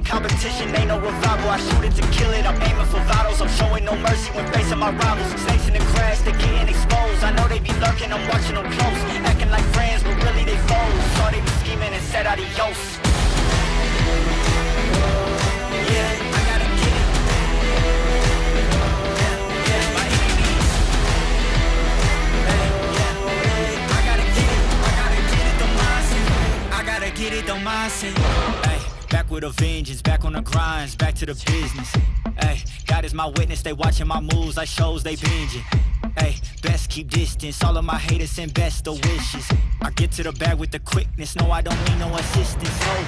competition, ain't no revival. I shoot it to kill it, I'm aiming for vitals. I'm showing no mercy when facing my rivals. Snakes in the grass, they getting exposed. I know they be lurking, I'm watching them close. Acting like friends, but really they foes. Saw they be scheming and said adios. Yeah, I gotta get it. By any means. I gotta get it. I gotta get it, the mindset. Hey, back with a vengeance, back on the grinds, back to the business. Hey, God is my witness, they watching my moves like shows they binging. Hey, best keep distance, all of my haters send best of wishes. I get to the bag with the quickness, no I don't need no assistance. Oh,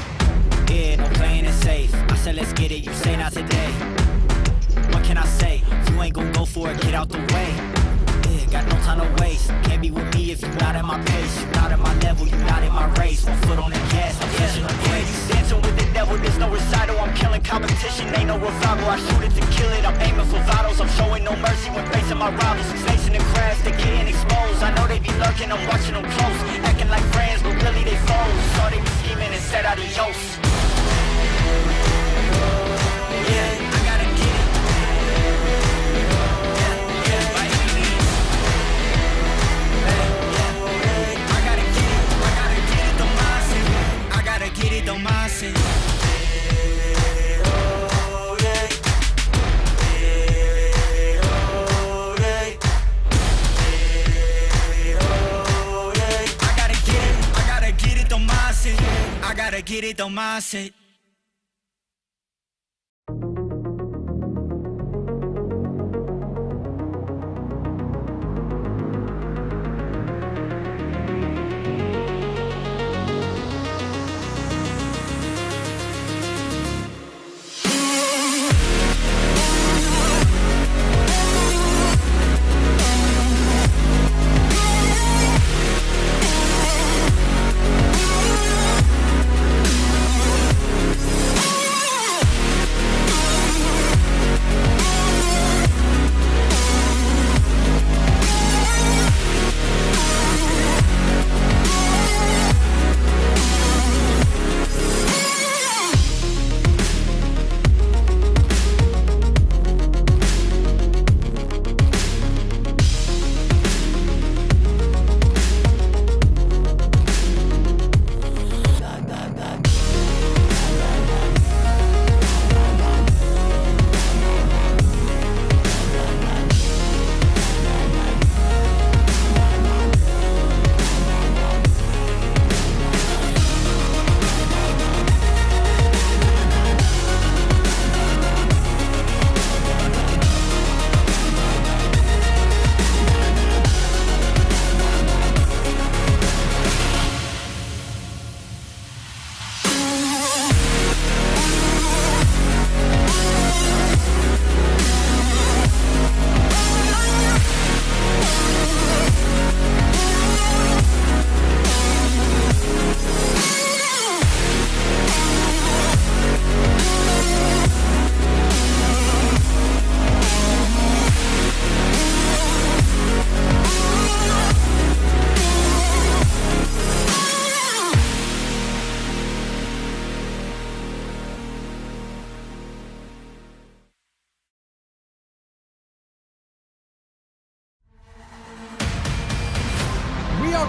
yeah, no playing it safe. I said let's get it, you say not today. What can I say? You ain't gon' go for it, get out the way. Yeah, got no time to waste. Can't be with me if you're not at my pace. You're not at my level, you're not in my race. One foot on the gas, I'm pushing the brakes. Dancing with the devil, there's no recital. I'm killing competition, ain't no revival. I shoot it to kill it, I'm aiming for vitals. I'm showing no mercy when facing my rivals. Snakes in the grass, they getting exposed. I know they be lurking, I'm watching them close. Acting like friends, but really they foes. Saw they be scheming and said adios. Yeah, I gotta get it. By any means. I gotta get it, the mindset. I gotta get it, the mindset. I gotta get it, the mindset.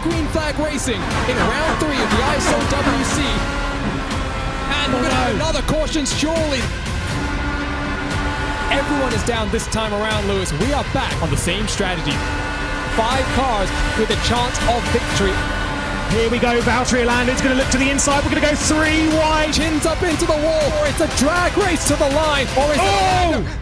Green flag racing in round 3 of the ISOWC. And we're going to have another caution, surely. Everyone is down this time around, Lewis. We are back on the same strategy. 5 cars with a chance of victory. Here we go, Valtteri Alando's going to look to the inside. We're going to go 3 wide. Chins up into the wall, or it's a drag race to the line, or is it...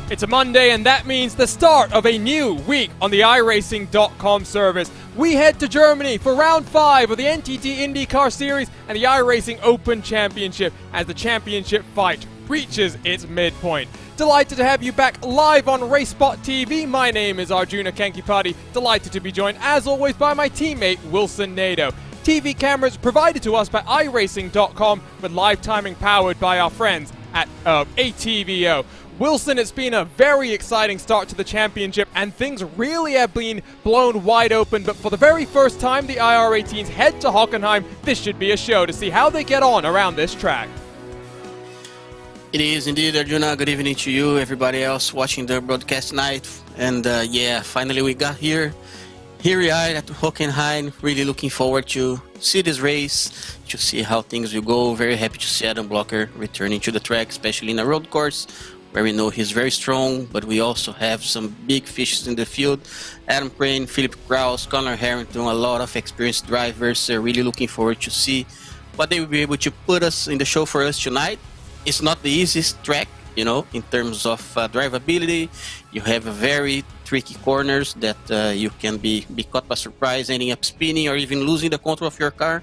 It's a Monday, and that means the start of a new week on the iRacing.com service. we head to Germany for round 5 of the NTT IndyCar Series and the iRacing Open Championship as the championship fight reaches its midpoint. Delighted to have you back live on RaceSpotTV. My name is Arjuna Kankipati. Delighted to be joined, as always, by my teammate Wilson Nadeau. TV cameras provided to us by iRacing.com with live timing powered by our friends at ATVO. Wilson, it's been a very exciting start to the championship and things really have been blown wide open, but for the very first time the IR18s head to Hockenheim. This should be a show to see how they get on around this track. It is indeed, Arjuna. Good evening to you, everybody else watching the broadcast tonight. And yeah, finally we got here. Here we are at Hockenheim. Really looking forward to see this race, to see how things will go. Very happy to see Adam Blocker returning to the track, especially in a road course where we know he's very strong, but we also have some big fishes in the field. Adam Crane, Philip Kraus, Connor Harrington, a lot of experienced drivers. Really looking forward to see what they will be able to put us in the show for us tonight. It's not the easiest track, you know, in terms of drivability. You have very tricky corners that you can be caught by surprise, ending up spinning or even losing the control of your car.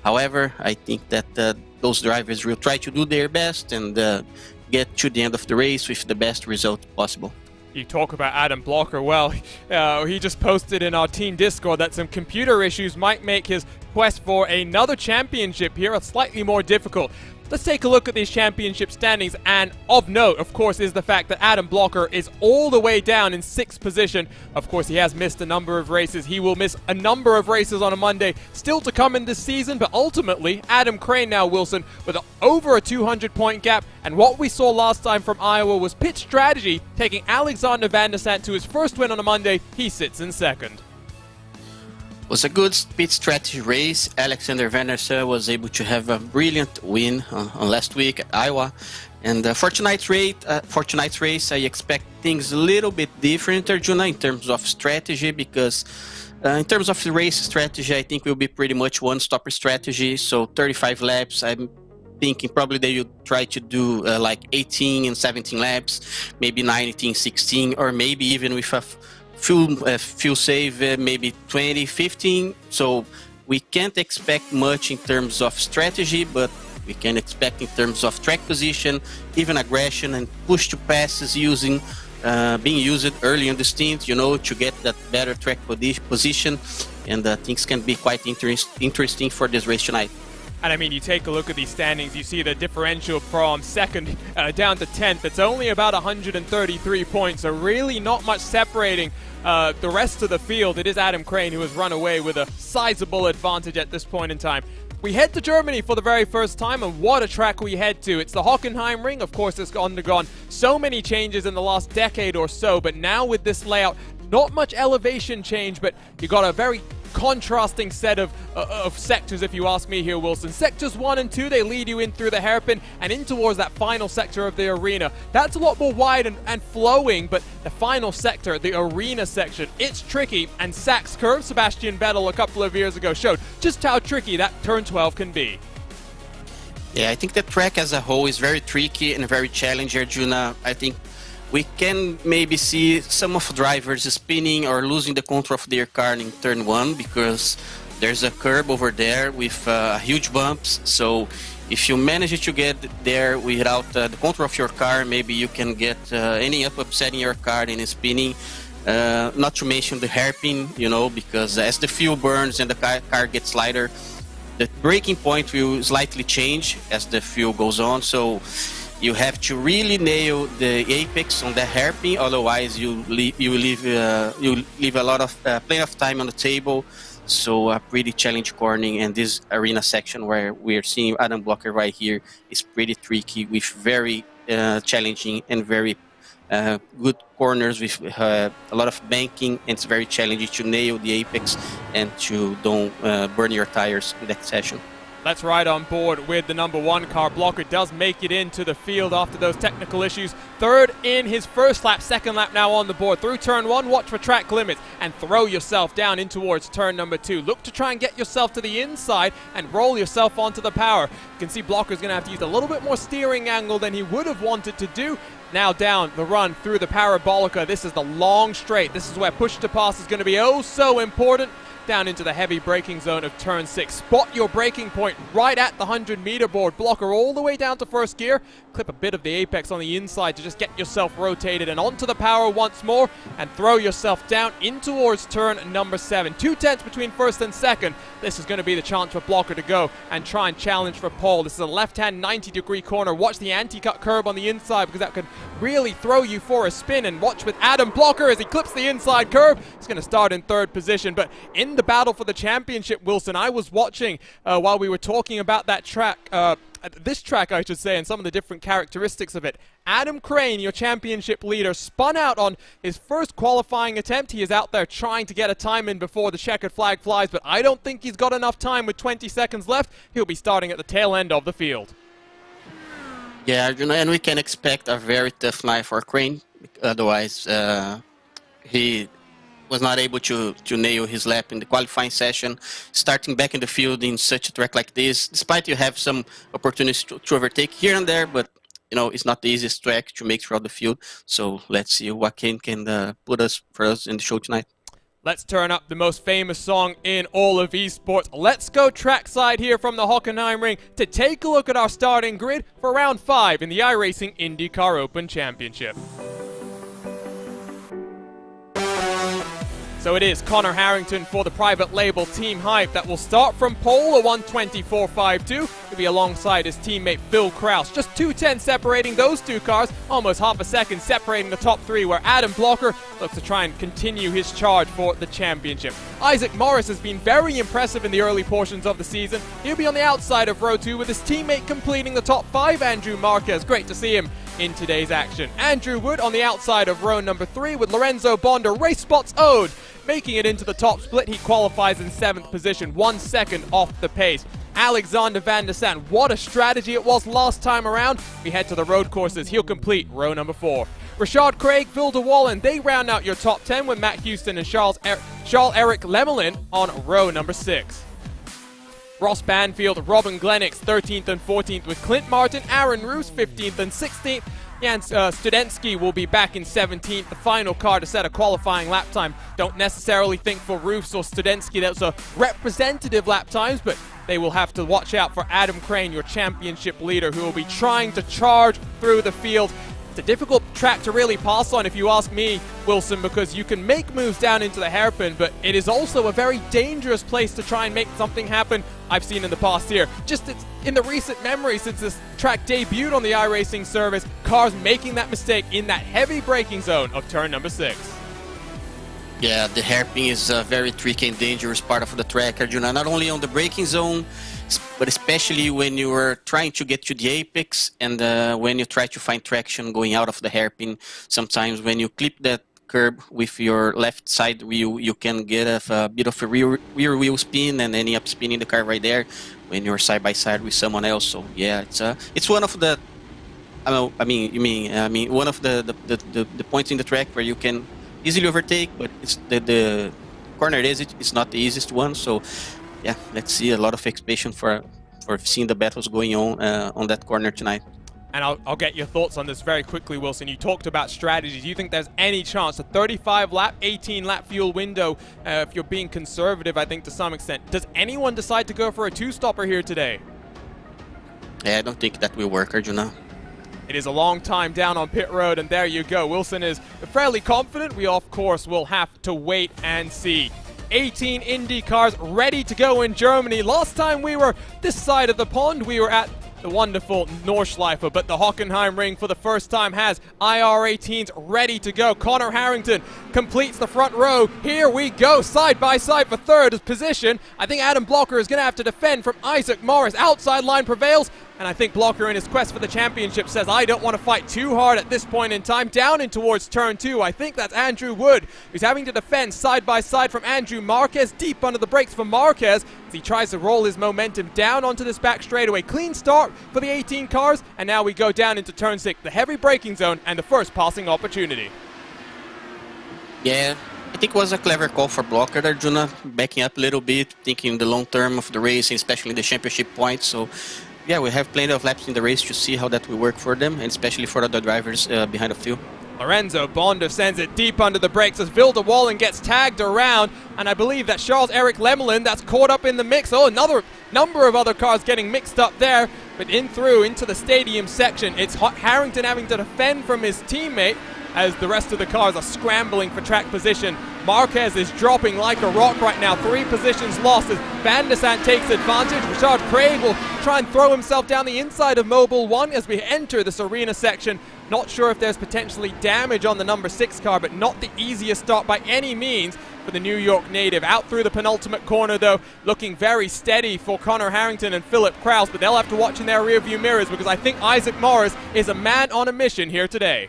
However, I think that those drivers will try to do their best and get to the end of the race with the best result possible. You talk about Adam Blocker, well, he just posted in our team Discord that some computer issues might make his quest for another championship here slightly more difficult. Let's take a look at these championship standings, and of note, of course, is the fact that Adam Blocker is all the way down in 6th position. Of course, he has missed a number of races. He will miss a number of races on a Monday still to come in this season, but ultimately, Adam Crane now, Wilson, with over a 200-point gap, and what we saw last time from Iowa was pit strategy, taking Alexander Van der Sant to his first win on a Monday. He sits in 2nd. It was a good pit strategy race. Alexander Van der Sant was able to have a brilliant win on last week at Iowa. And for tonight's race, I expect things a little bit different, Arjuna, in terms of strategy, because in terms of the race strategy, I think will be pretty much one-stopper strategy. So 35 laps. I'm thinking probably they will try to do like 18 and 17 laps, maybe 19, 16, or maybe even with a fuel save, maybe 20, 15. So we can't expect much in terms of strategy, but we can expect in terms of track position, even aggression and push to passes using being used early in the stint, you know, to get that better track position, and things can be quite interesting for this race tonight. And I mean, you take a look at these standings, you see the differential from 2nd down to 10th. It's only about 133 points, so really not much separating the rest of the field. It is Adam Crane who has run away with a sizable advantage at this point in time. We head to Germany for the very first time, and what a track we head to. It's the Hockenheimring. Of course, it's undergone so many changes in the last decade or so, but now with this layout, not much elevation change, but you got a very contrasting set of sectors, if you ask me here, Wilson. Sectors 1 and 2, they lead you in through the hairpin and in towards that final sector of the arena. That's a lot more wide and flowing, but the final sector, the arena section, it's tricky, and Sachs curve, Sebastian Vettel a couple of years ago showed just how tricky that turn 12 can be. Yeah, I think the track as a whole is very tricky and very challenging, Arjuna. I think we can maybe see some of drivers spinning or losing the control of their car in turn 1 because there's a curb over there with huge bumps. So if you manage to get there without the control of your car, maybe you can get ending up upsetting your car and spinning. Not to mention the hairpin, you know, because as the fuel burns and the car gets lighter, the braking point will slightly change as the fuel goes on. So you have to really nail the apex on the hairpin, otherwise you leave a lot of plenty of time on the table. So a pretty challenging cornering, and this arena section where we are seeing Adam Blocker right here is pretty tricky with very challenging and very good corners with a lot of banking, and it's very challenging to nail the apex and to don't burn your tires in that session. Let's ride on board with the number 1 car. Blocker does make it into the field after those technical issues. 3rd in his first lap, 2nd lap now on the board. Through turn 1, watch for track limits and throw yourself down in towards turn number 2. Look to try and get yourself to the inside and roll yourself onto the power. You can see Blocker's going to have to use a little bit more steering angle than he would have wanted to do. Now down the run through the Parabolica. This is the long straight. This is where push to pass is going to be oh so important. down into the heavy braking zone of turn 6. Spot your braking point right at the 100-meter board. Blocker all the way down to first gear. Clip a bit of the apex on the inside to just get yourself rotated and onto the power once more and throw yourself down in towards turn number 7. 2/10 between first and second. This is going to be the chance for Blocker to go and try and challenge for pole. This is a left-hand 90-degree corner. Watch the anti-cut curb on the inside because that could really throw you for a spin. And watch with Adam Blocker as he clips the inside curb. He's going to start in 3rd position. But in the battle for the championship, Wilson, I was watching while we were talking about that track, this track I should say, and some of the different characteristics of it. Adam Crane, your championship leader, spun out on his first qualifying attempt. He is out there trying to get a time in before the checkered flag flies, but I don't think he's got enough time with 20 seconds left. He'll be starting at the tail end of the field. Yeah, and we can expect a very tough night for Crane. Otherwise, he was not able to nail his lap in the qualifying session. Starting back in the field in such a track like this, despite you have some opportunities to overtake here and there, but it's not the easiest track to make throughout the field. So let's see what Kane can put for us in the show tonight. Let's turn up the most famous song in all of esports. Let's go trackside here from the Hockenheimring to take a look at our starting grid for round 5 in the iRacing IndyCar Open Championship. So it is Connor Harrington for the private label Team Hype that will start from pole, a 1:24.52. He'll be alongside his teammate Phil Kraus. Just 2:10 separating those two cars, almost half a second separating the top 3, where Adam Blocker looks to try and continue his charge for the championship. Isaac Morris has been very impressive in the early portions of the season. He'll be on the outside of row 2 with his teammate completing the top 5, Andrew Marquez. Great to see him in today's action. Andrew Wood on the outside of row number 3 with Lorenzo Bonda, RaceSpot's ode. Making it into the top split, he qualifies in 7th position, 1 second off the pace. Alexander Van der Sant, what a strategy it was last time around. We head to the road courses. He'll complete row number 4. Rashad Craig, Phil DeWallen, they round out your top 10 with Matt Houston and Charles-Eric Lemelin on row number 6. Ross Banfield, Robin Glennox, 13th and 14th with Clint Martin, Aaron Roos, 15th and 16th. Jan Studensky will be back in 17th, the final car to set a qualifying lap time. Don't necessarily think for Roos or Studensky that's a representative lap times, but they will have to watch out for Adam Crane, your championship leader, who will be trying to charge through the field. It's a difficult track to really pass on, if you ask me, Wilson, because you can make moves down into the hairpin, but it is also a very dangerous place to try and make something happen. I've seen in the past here, just in the recent memory since this track debuted on the iRacing service, cars making that mistake in that heavy braking zone of turn number 6. Yeah, the hairpin is a very tricky and dangerous part of the track, Arjuna, not only on the braking zone, but especially when you are trying to get to the apex and when you try to find traction going out of the hairpin. Sometimes when you clip that curb with your left side wheel, you can get a bit of a rear wheel spin and ending up spinning the car right there when you're side by side with someone else. So yeah, it's one of the one of the points in the track where you can easily overtake, but it's the corner it's not the easiest one. So yeah, let's see a lot of expectation for seeing the battles going on that corner tonight. And I'll get your thoughts on this very quickly, Wilson. You talked about strategies. Do you think there's any chance, a 35-lap, 18-lap fuel window, if you're being conservative, I think, to some extent. Does anyone decide to go for a 2-stopper here today? Yeah, I don't think that will work, Arjuna. It is a long time down on pit road, and there you go. Wilson is fairly confident. We, of course, will have to wait and see. 18 Indy cars ready to go in Germany. Last time we were this side of the pond, we were at the wonderful Nordschleife, but the Hockenheimring for the first time has IR18s ready to go. Connor Harrington completes the front row. Here we go, side by side for 3rd position. I think Adam Blocker is going to have to defend from Isaac Morris. Outside line prevails, and I think Blocker in his quest for the championship says, I don't want to fight too hard at this point in time. Down in towards turn 2, I think that's Andrew Wood, who's having to defend side by side from Andrew Marquez. Deep under the brakes for Marquez as he tries to roll his momentum down onto this back straightaway. Clean start for the 18 cars, and now we go down into turn 6, the heavy braking zone, and the first passing opportunity. Yeah, I think it was a clever call for Blocker, Arjuna, backing up a little bit, thinking the long term of the race, and especially the championship points. So yeah, we have plenty of laps in the race to see how that will work for them, and especially for other drivers behind the field. Lorenzo Bonder sends it deep under the brakes as Vilde Wallen gets tagged around, and I believe that Charles-Eric Lemelin that's caught up in the mix. Oh, another number of other cars getting mixed up there, but into the stadium section. It's Harrington having to defend from his teammate as the rest of the cars are scrambling for track position. Marquez is dropping like a rock right now. 3 positions lost as Van der Sant takes advantage. Richard Craig will try and throw himself down the inside of Mobile 1 as we enter this arena section. Not sure if there's potentially damage on the number 6 car, but not the easiest start by any means for the New York native. Out through the penultimate corner though, looking very steady for Connor Harrington and Philip Kraus, but they'll have to watch in their rearview mirrors because I think Isaac Morris is a man on a mission here today.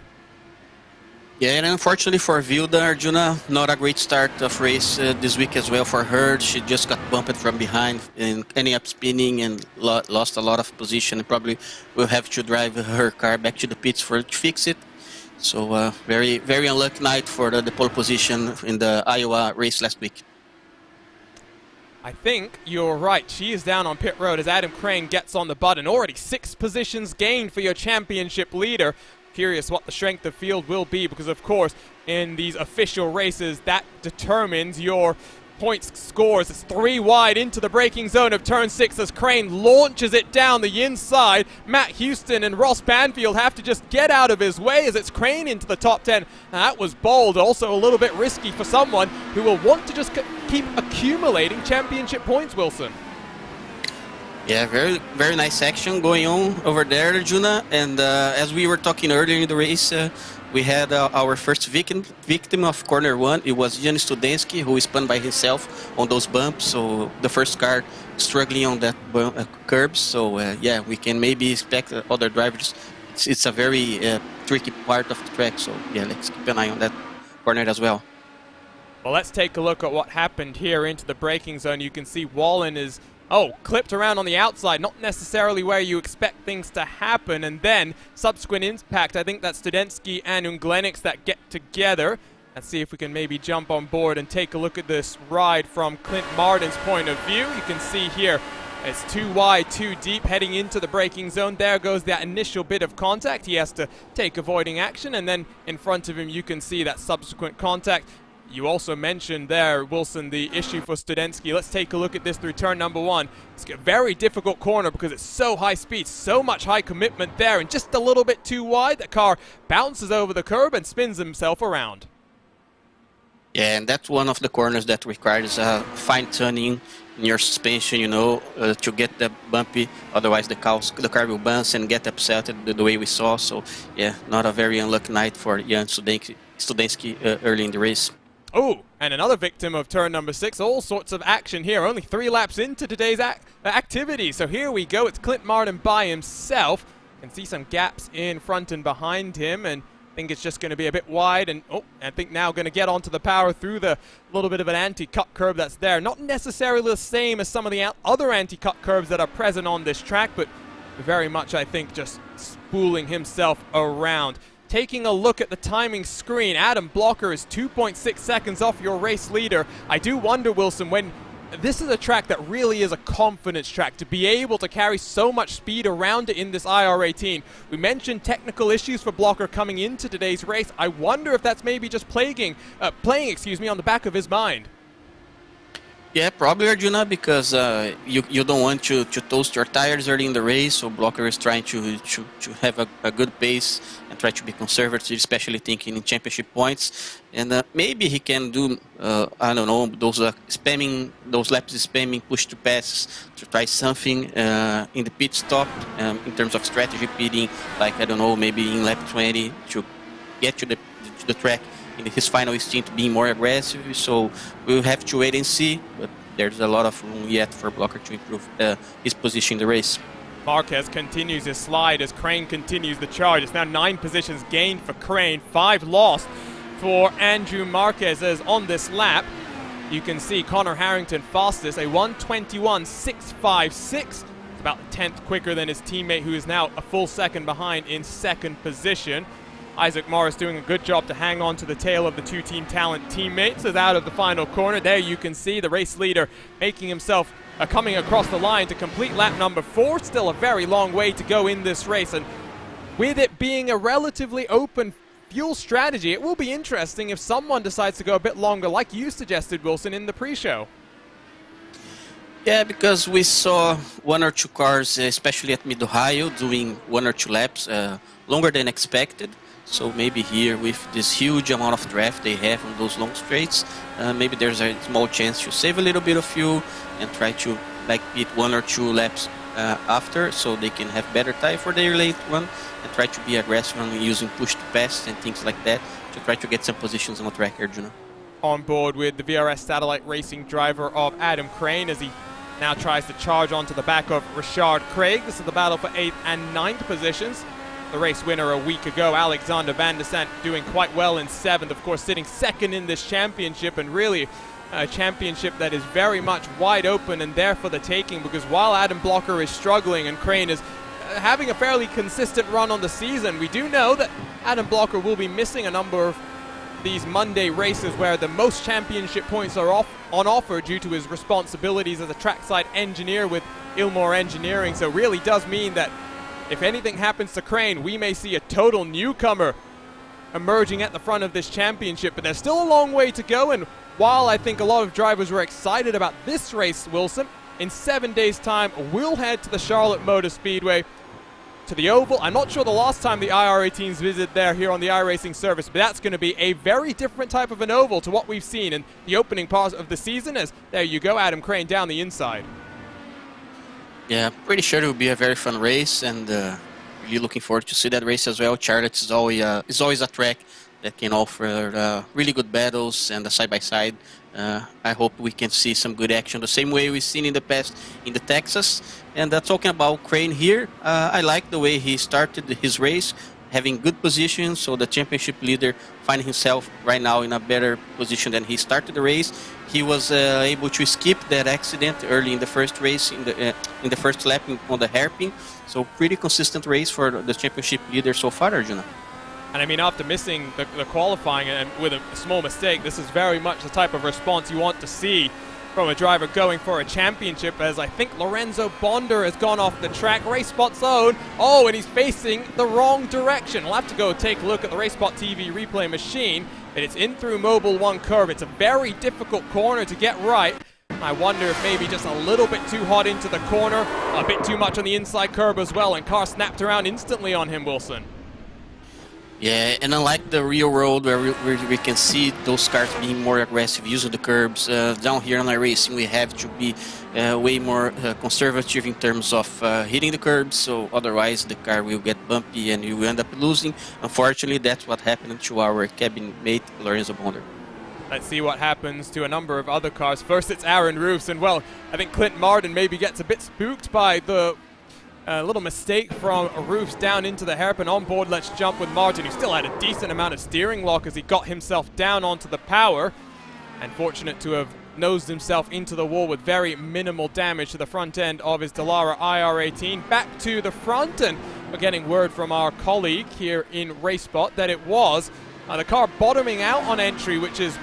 Yeah, and unfortunately for Vilde, Arjuna, not a great start of race this week as well for her. She just got bumped from behind and ended up spinning and lost a lot of position. And probably will have to drive her car back to the pits to fix it. So very, very unlucky night for the pole position in the Iowa race last week. I think you're right. She is down on pit road as Adam Crane gets on the button. Already 6 positions gained for your championship leader. Curious what the strength of field will be because, of course, in these official races, that determines your points scores. It's 3 wide into the braking zone of turn 6 as Crane launches it down the inside. Matt Houston and Ross Banfield have to just get out of his way as it's Crane into the top 10. Now, that was bold, also a little bit risky for someone who will want to just keep accumulating championship points, Wilson. Yeah, very, very nice action going on over there, Arjuna. And as we were talking earlier in the race, we had our first victim of corner 1. It was Jan Studensky, who spun by himself on those bumps. So the first car struggling on that curb. So yeah, we can maybe expect other drivers. It's a very tricky part of the track. So yeah, let's keep an eye on that corner as well. Well, let's take a look at what happened here into the braking zone. You can see Wallen is clipped around on the outside, not necessarily where you expect things to happen, and then subsequent impact. I think that's Studensky and Unglenix that get together. Let's see if we can maybe jump on board and take a look at this ride from Clint Martin's point of view. You can see here it's 2 wide, 2 deep, heading into the braking zone. There goes that initial bit of contact. He has to take avoiding action, and then in front of him you can see that subsequent contact. You also mentioned there, Wilson, the issue for Studensky. Let's take a look at this through turn number 1. It's a very difficult corner because it's so high speed, so much high commitment there, and just a little bit too wide. The car bounces over the curb and spins himself around. Yeah, and that's one of the corners that requires fine-tuning in your suspension, you know, to get the bumpy. Otherwise, the car will bounce and get upset the way we saw. So, yeah, not a very unlucky night for Jan Studensky early in the race. Oh, and another victim of turn number 6. All sorts of action here. Only 3 laps into today's activity. So here we go. It's Clint Martin by himself. You can see some gaps in front and behind him, and I think it's just going to be a bit wide. And I think now going to get onto the power through the little bit of an anti-cut curb that's there. Not necessarily the same as some of the other anti-cut curbs that are present on this track, but very much, I think, just spooling himself around. Taking a look at the timing screen, Adam Blocker is 2.6 seconds off your race leader. I do wonder, Wilson, when this is a track that really is a confidence track, to be able to carry so much speed around it in this IR18. We mentioned technical issues for Blocker coming into today's race. I wonder if that's maybe just playing on the back of his mind. Yeah, probably, Arjuna, because you don't want to toast your tires early in the race, so Blocker is trying to have a good pace and try to be conservative, especially thinking in championship points. And maybe he can do, I don't know, those laps spamming push to passes to try something in the pit stop in terms of strategy pitting, like, I don't know, maybe in lap 20 to get to the track in his final stint being more aggressive. So we'll have to wait and see, but there's a lot of room yet for Blocker to improve his position in the race. Marquez continues his slide as Crane continues the charge. It's now 9 positions gained for Crane, 5 lost for Andrew Marquez as on this lap. You can see Connor Harrington fastest, a 1:21.656. It's about the 10th quicker than his teammate, who is now a full second behind in second position. Isaac Morris doing a good job to hang on to the tail of the 2 Team Talent teammates as out of the final corner. There you can see the race leader making himself coming across the line to complete lap number 4. Still a very long way to go in this race, and with it being a relatively open fuel strategy, it will be interesting if someone decides to go a bit longer, like you suggested, Wilson, in the pre-show. Yeah, because we saw one or two cars, especially at Mid-Ohio, doing 1 or 2 laps longer than expected. So maybe here, with this huge amount of draft they have on those long straights, maybe there's a small chance to save a little bit of fuel and try to beat 1 or 2 laps after, so they can have better time for their late one, and try to be aggressive on using push to pass and things like that to try to get some positions on the track here, Juno. On board with the VRS Satellite Racing driver of Adam Crane as he now tries to charge onto the back of Richard Craig. This is the battle for 8th and 9th positions. The race winner a week ago, Alexander Van der Sant, doing quite well in 7th, of course sitting 2nd in this championship, and really a championship that is very much wide open and there for the taking, because while Adam Blocker is struggling and Crane is having a fairly consistent run on the season, we do know that Adam Blocker will be missing a number of these Monday races where the most championship points are on offer due to his responsibilities as a trackside engineer with Ilmor Engineering. So it really does mean that if anything happens to Crane, we may see a total newcomer emerging at the front of this championship. But there's still a long way to go, and while I think a lot of drivers were excited about this race, Wilson, in 7 days' time, we'll head to the Charlotte Motor Speedway, to the Oval. I'm not sure the last time the IR18s visited there here on the iRacing service, but that's going to be a very different type of an oval to what we've seen in the opening part of the season, as there you go, Adam Crane down the inside. Yeah, pretty sure it will be a very fun race, and really looking forward to see that race as well. Charlotte is always a track that can offer really good battles and a side-by-side. I hope we can see some good action the same way we've seen in the past in the Texas. And talking about Crane here, I like the way he started his race, having good position, so the championship leader finding himself right now in a better position than he started the race. He was able to skip that accident early in the first race, in the first lap on the hairpin. So pretty consistent race for the championship leader so far, Arjuna. And I mean, after missing the qualifying and with a small mistake, this is very much the type of response you want to see from a driver going for a championship, as I think Lorenzo Bonder has gone off the track. RaceSpot's own. Oh, and he's facing the wrong direction. We'll have to go take a look at the RaceSpotTV replay machine. And it's in through Mobile 1 curve. It's a very difficult corner to get right. I wonder if maybe just a little bit too hot into the corner, a bit too much on the inside curb as well, and car snapped around instantly on him, Wilson. Yeah, and unlike the real world where we can see those cars being more aggressive, using the curbs, down here on iRacing we have to be way more conservative in terms of hitting the curbs, so otherwise the car will get bumpy and you will end up losing. Unfortunately, that's what happened to our cabin mate, Lorenzo Bonder. Let's see what happens to a number of other cars. First, it's Aaron Roofs, and well, I think Clint Martin maybe gets a bit spooked by the little mistake from Roofs down into the hairpin. On board, let's jump with Martin, who still had a decent amount of steering lock as he got himself down onto the power, and fortunate to have nosed himself into the wall with very minimal damage to the front end of his Dallara IR18. Back to the front, and we're getting word from our colleague here in RaceSpot that it was the car bottoming out on entry, which is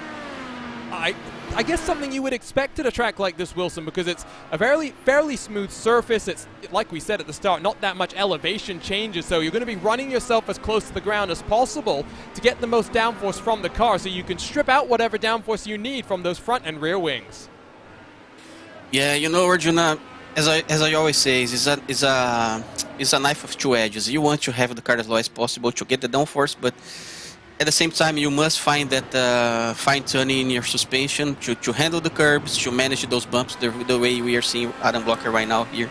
I guess something you would expect at a track like this, Wilson, because it's a fairly smooth surface. It's, like we said at the start, not that much elevation changes, so you're going to be running yourself as close to the ground as possible to get the most downforce from the car, so you can strip out whatever downforce you need from those front and rear wings. Yeah, you know, Arjuna, as I always say, it's a knife of two edges. You want to have the car as low as possible to get the downforce, but at the same time, you must find that fine-tuning in your suspension to handle the curbs, to manage those bumps the way we are seeing Adam Blocker right now here,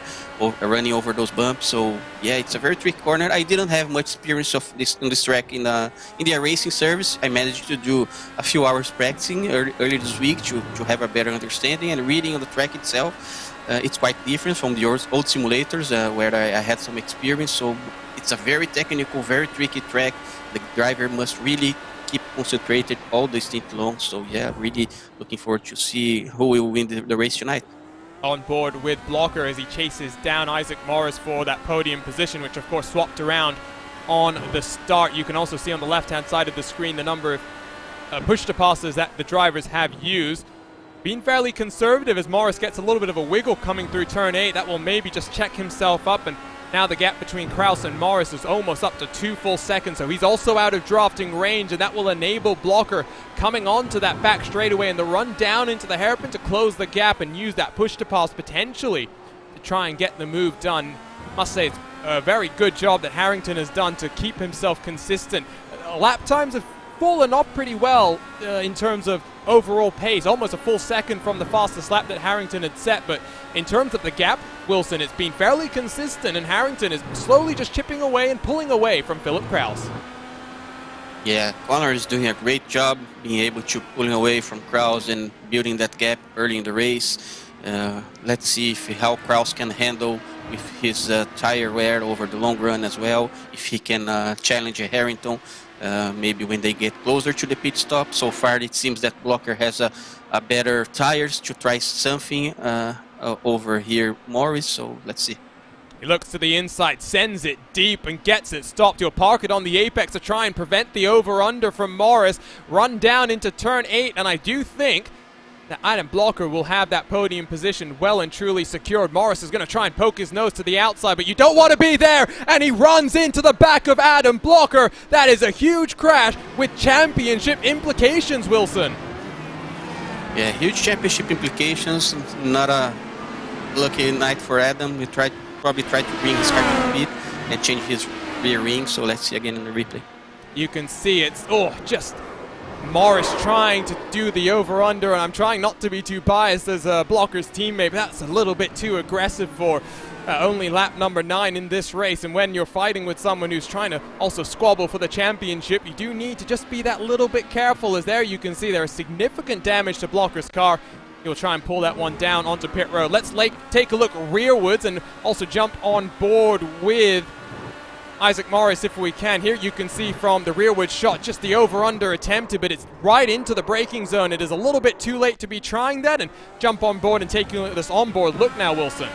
running over those bumps. So, yeah, it's a very tricky corner. I didn't have much experience of this on this track in the iRacing service. I managed to do a few hours practicing earlier this week to have a better understanding and reading on the track itself. It's quite different from the old simulators where I had some experience. So it's a very technical, very tricky track. The driver must really keep concentrated all the stint long. So yeah, really looking forward to see who will win the race tonight. On board with Blocker as he chases down Isaac Morris for that podium position, which of course swapped around on the start. You can also see on the left-hand side of the screen the number of push-to-passes that the drivers have used. Being fairly conservative as Morris gets a little bit of a wiggle coming through turn 8. That will maybe just check himself up and Now the gap between Kraus and Morris is almost up to 2 full seconds, so he's also out of drafting range, and that will enable Blocker coming onto that back straightaway and the run down into the hairpin to close the gap and use that push to pass potentially to try and get the move done. Must say it's a very good job that Harrington has done to keep himself consistent. Lap times have fallen off pretty well in terms of overall pace, almost a full second from the fastest lap that Harrington had set, but in terms of the gap, Wilson, it's been fairly consistent, and Harrington is slowly just chipping away and pulling away from Philip Kraus. Yeah, Connor is doing a great job being able to pulling away from Kraus and building that gap early in the race. Let's see how Kraus can handle with his tire wear over the long run as well, if he can challenge Harrington maybe when they get closer to the pit stop. So far it seems that Blocker has a better tires to try something over here Morris, so let's see. He looks to the inside, sends it deep and gets it stopped. He'll park it on the apex to try and prevent the over-under from Morris. Run down into turn 8, and I do think that Adam Blocker will have that podium position well and truly secured. Morris is going to try and poke his nose to the outside, but you don't want to be there, and he runs into the back of Adam Blocker. That is a huge crash with championship implications, Wilson. Yeah, huge championship implications. Not a lucky night for Adam. We probably tried to bring his car to the pit and change his rear wing, so let's see again in the replay. You can see it's, just Morris trying to do the over-under, and I'm trying not to be too biased as Blocker's teammate, but that's a little bit too aggressive for only lap number 9 in this race. And when you're fighting with someone who's trying to also squabble for the championship, you do need to just be that little bit careful, as there you can see there is significant damage to Blocker's car. He'll try and pull that one down onto pit road. Let's take a look rearwards and also jump on board with Isaac Morris if we can. Here you can see from the rearward shot just the over-under attempted, but it's right into the braking zone. It is a little bit too late to be trying that, and jump on board and taking this onboard look now, Wilson.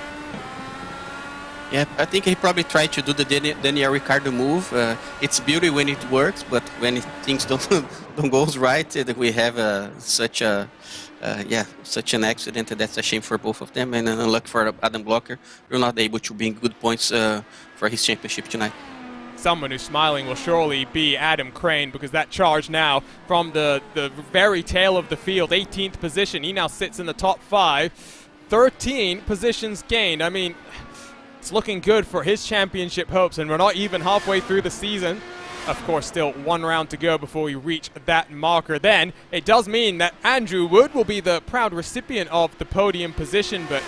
Yeah, I think he probably tried to do the Daniel Ricciardo move. It's beauty when it works, but when things don't go right, we have such an accident. That's a shame for both of them, and unlucky for Adam Blocker. We're not able to bring good points for his championship tonight. Someone who's smiling will surely be Adam Crane, because that charge now from the very tail of the field, 18th position, he now sits in the top 5, 13 positions gained. I mean, it's looking good for his championship hopes, and we're not even halfway through the season. Of course, still one round to go before we reach that marker. Then it does mean that Andrew Wood will be the proud recipient of the podium position, but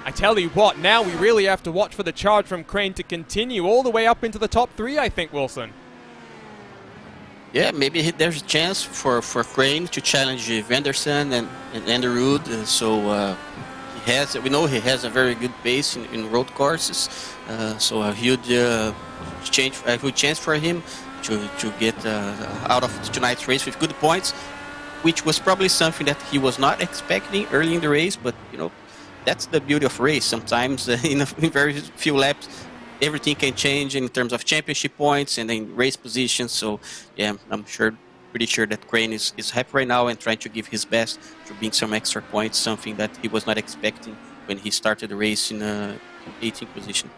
I tell you what, now we really have to watch for the charge from Crane to continue all the way up into the top 3, I think, Wilson. Yeah, maybe there's a chance for Crane to challenge Vanderson and Andrew Wood. We know he has a very good pace in road courses, so a huge chance for him to get out of tonight's race with good points, which was probably something that he was not expecting early in the race. But that's the beauty of race. Sometimes in very few laps, everything can change in terms of championship points and then race positions. So yeah, I'm pretty sure that Crane is happy right now and trying to give his best to bring some extra points, something that he was not expecting when he started the race in 18th position.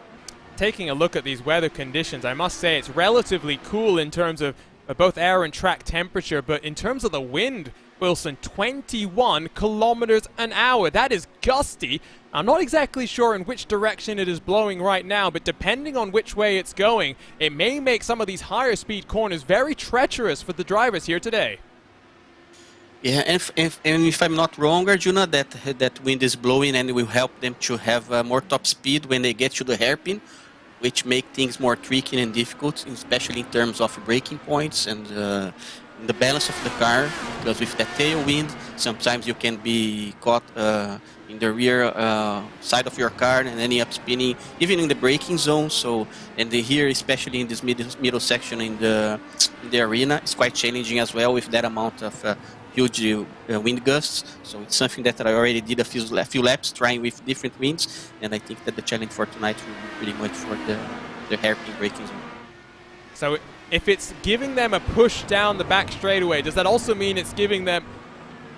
Taking a look at these weather conditions, I must say it's relatively cool in terms of both air and track temperature, but in terms of the wind, Wilson, 21 kilometers an hour. That is gusty. I'm not exactly sure in which direction it is blowing right now, but depending on which way it's going, it may make some of these higher speed corners very treacherous for the drivers here today. Yeah, and if I'm not wrong, Arjuna, that wind is blowing and will help them to have more top speed when they get to the hairpin, which make things more tricky and difficult, especially in terms of braking points and the balance of the car, because with that tailwind, sometimes you can be caught in the rear side of your car and ending up spinning, even in the braking zone. So, and here, especially in this middle section in the arena, it's quite challenging as well with that amount of huge wind gusts. So it's something that I already did a few laps trying with different winds, and I think that the challenge for tonight will be pretty much for the hairpin braking zone. So if it's giving them a push down the back straightaway, does that also mean it's giving them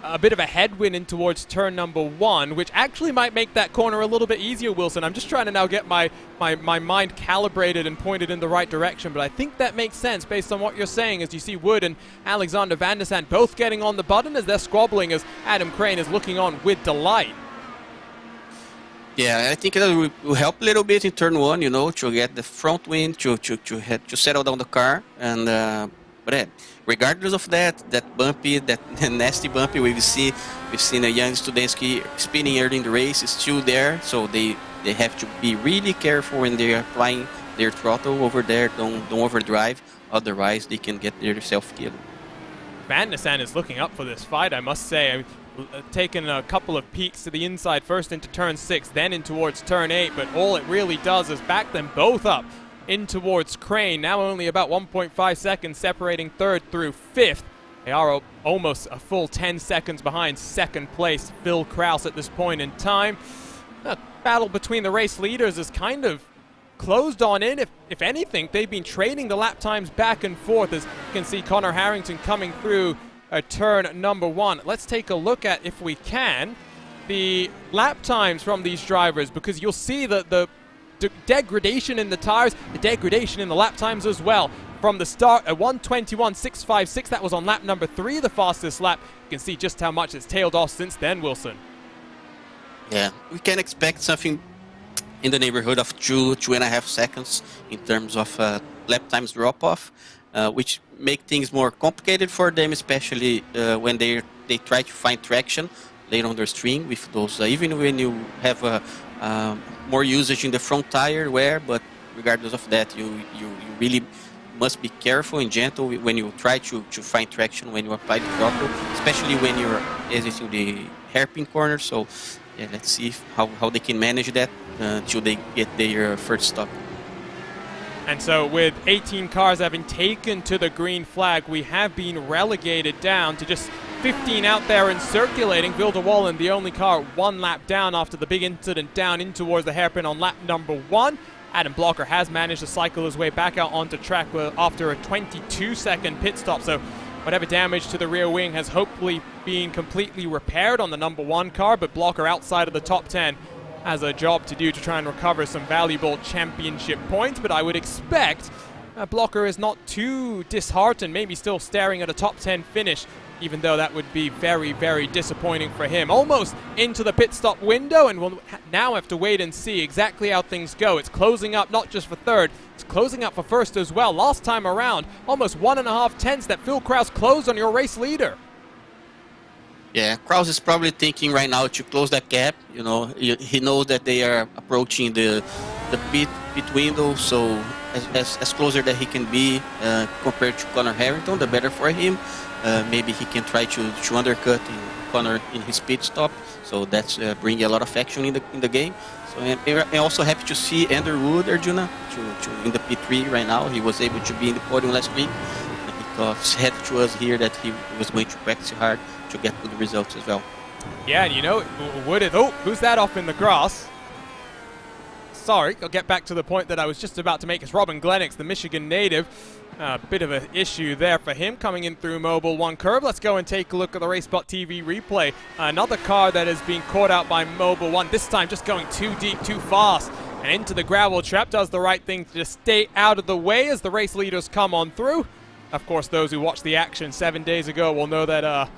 a bit of a headwind in towards turn number 1, which actually might make that corner a little bit easier, Wilson. I'm just trying to now get my mind calibrated and pointed in the right direction, but I think that makes sense based on what you're saying, as you see Wood and Alexander Van der Sande both getting on the button as they're squabbling, as Adam Crane is looking on with delight. Yeah, I think that will help a little bit in turn 1, you know, to get the front wing, to settle down the car, and but regardless of that bumpy, that nasty bumpy we've seen a young Studenski spinning early in the race is still there, so they have to be really careful when they are applying their throttle over there. Don't overdrive, otherwise they can get themselves killed. Van der Sande is looking up for this fight, I must say. I mean, taken a couple of peeks to the inside, first into turn 6, then in towards turn 8, but all it really does is back them both up in towards Crane. Now only about 1.5 seconds separating third through fifth. They are almost a full 10 seconds behind second place Phil Kraus at this point in time. The battle between the race leaders is kind of closed on in. If anything, they've been trading the lap times back and forth, as you can see Connor Harrington coming through turn number 1. Let's take a look at, if we can, the lap times from these drivers, because you'll see that the degradation in the tires, the degradation in the lap times as well. From the start at 1:21.656, that was on lap number 3, the fastest lap. You can see just how much it's tailed off since then, Wilson. Yeah, we can expect something in the neighborhood of 2.5 seconds in terms of lap times drop off, which make things more complicated for them, especially when they try to find traction later on their string with those, even when you have more usage in the front tire wear, but regardless of that, you really must be careful and gentle when you try to find traction when you apply the throttle, especially when you're exiting the hairpin corner. So yeah, let's see how they can manage that until they get their first stop. And so with 18 cars having taken to the green flag, we have been relegated down to just 15 out there and circulating. Vilde Wallen, the only car 1 lap down after the big incident down in towards the hairpin on lap number 1. Adam Blocker has managed to cycle his way back out onto track after a 22-second pit stop. So whatever damage to the rear wing has hopefully been completely repaired on the number 1 car, but Blocker outside of the top 10 has a job to do to try and recover some valuable championship points. But I would expect Blocker is not too disheartened, maybe still staring at a top 10 finish, even though that would be very, very disappointing for him. Almost into the pit stop window, and we'll now have to wait and see exactly how things go. It's closing up not just for third, it's closing up for first as well. Last time around, almost 1.5 tenths that Phil Kraus closed on your race leader. Yeah, Kraus is probably thinking right now to close that gap. You know, he knows that they are approaching the pit window, so as closer that he can be compared to Connor Harrington, the better for him. Maybe he can try to undercut Connor in his pit stop, so that's bringing a lot of action in the game. So I'm also happy to see Andrew Wood, Arjuna, in the P3 right now. He was able to be in the podium last week. He said to us here that he was going to practice hard to get good results as well. Yeah, and you know, Wood is, oh, who's that off in the grass? Sorry, I'll get back to the point that I was just about to make. It's Robin Glennox, the Michigan native. A bit of an issue there for him coming in through Mobile 1 curve. Let's go and take a look at the RaceSpotTV replay. Another car that is being caught out by Mobile 1, this time just going too deep, too fast, and into the gravel trap. Does the right thing to just stay out of the way as the race leaders come on through. Of course, those who watched the action 7 days ago will know that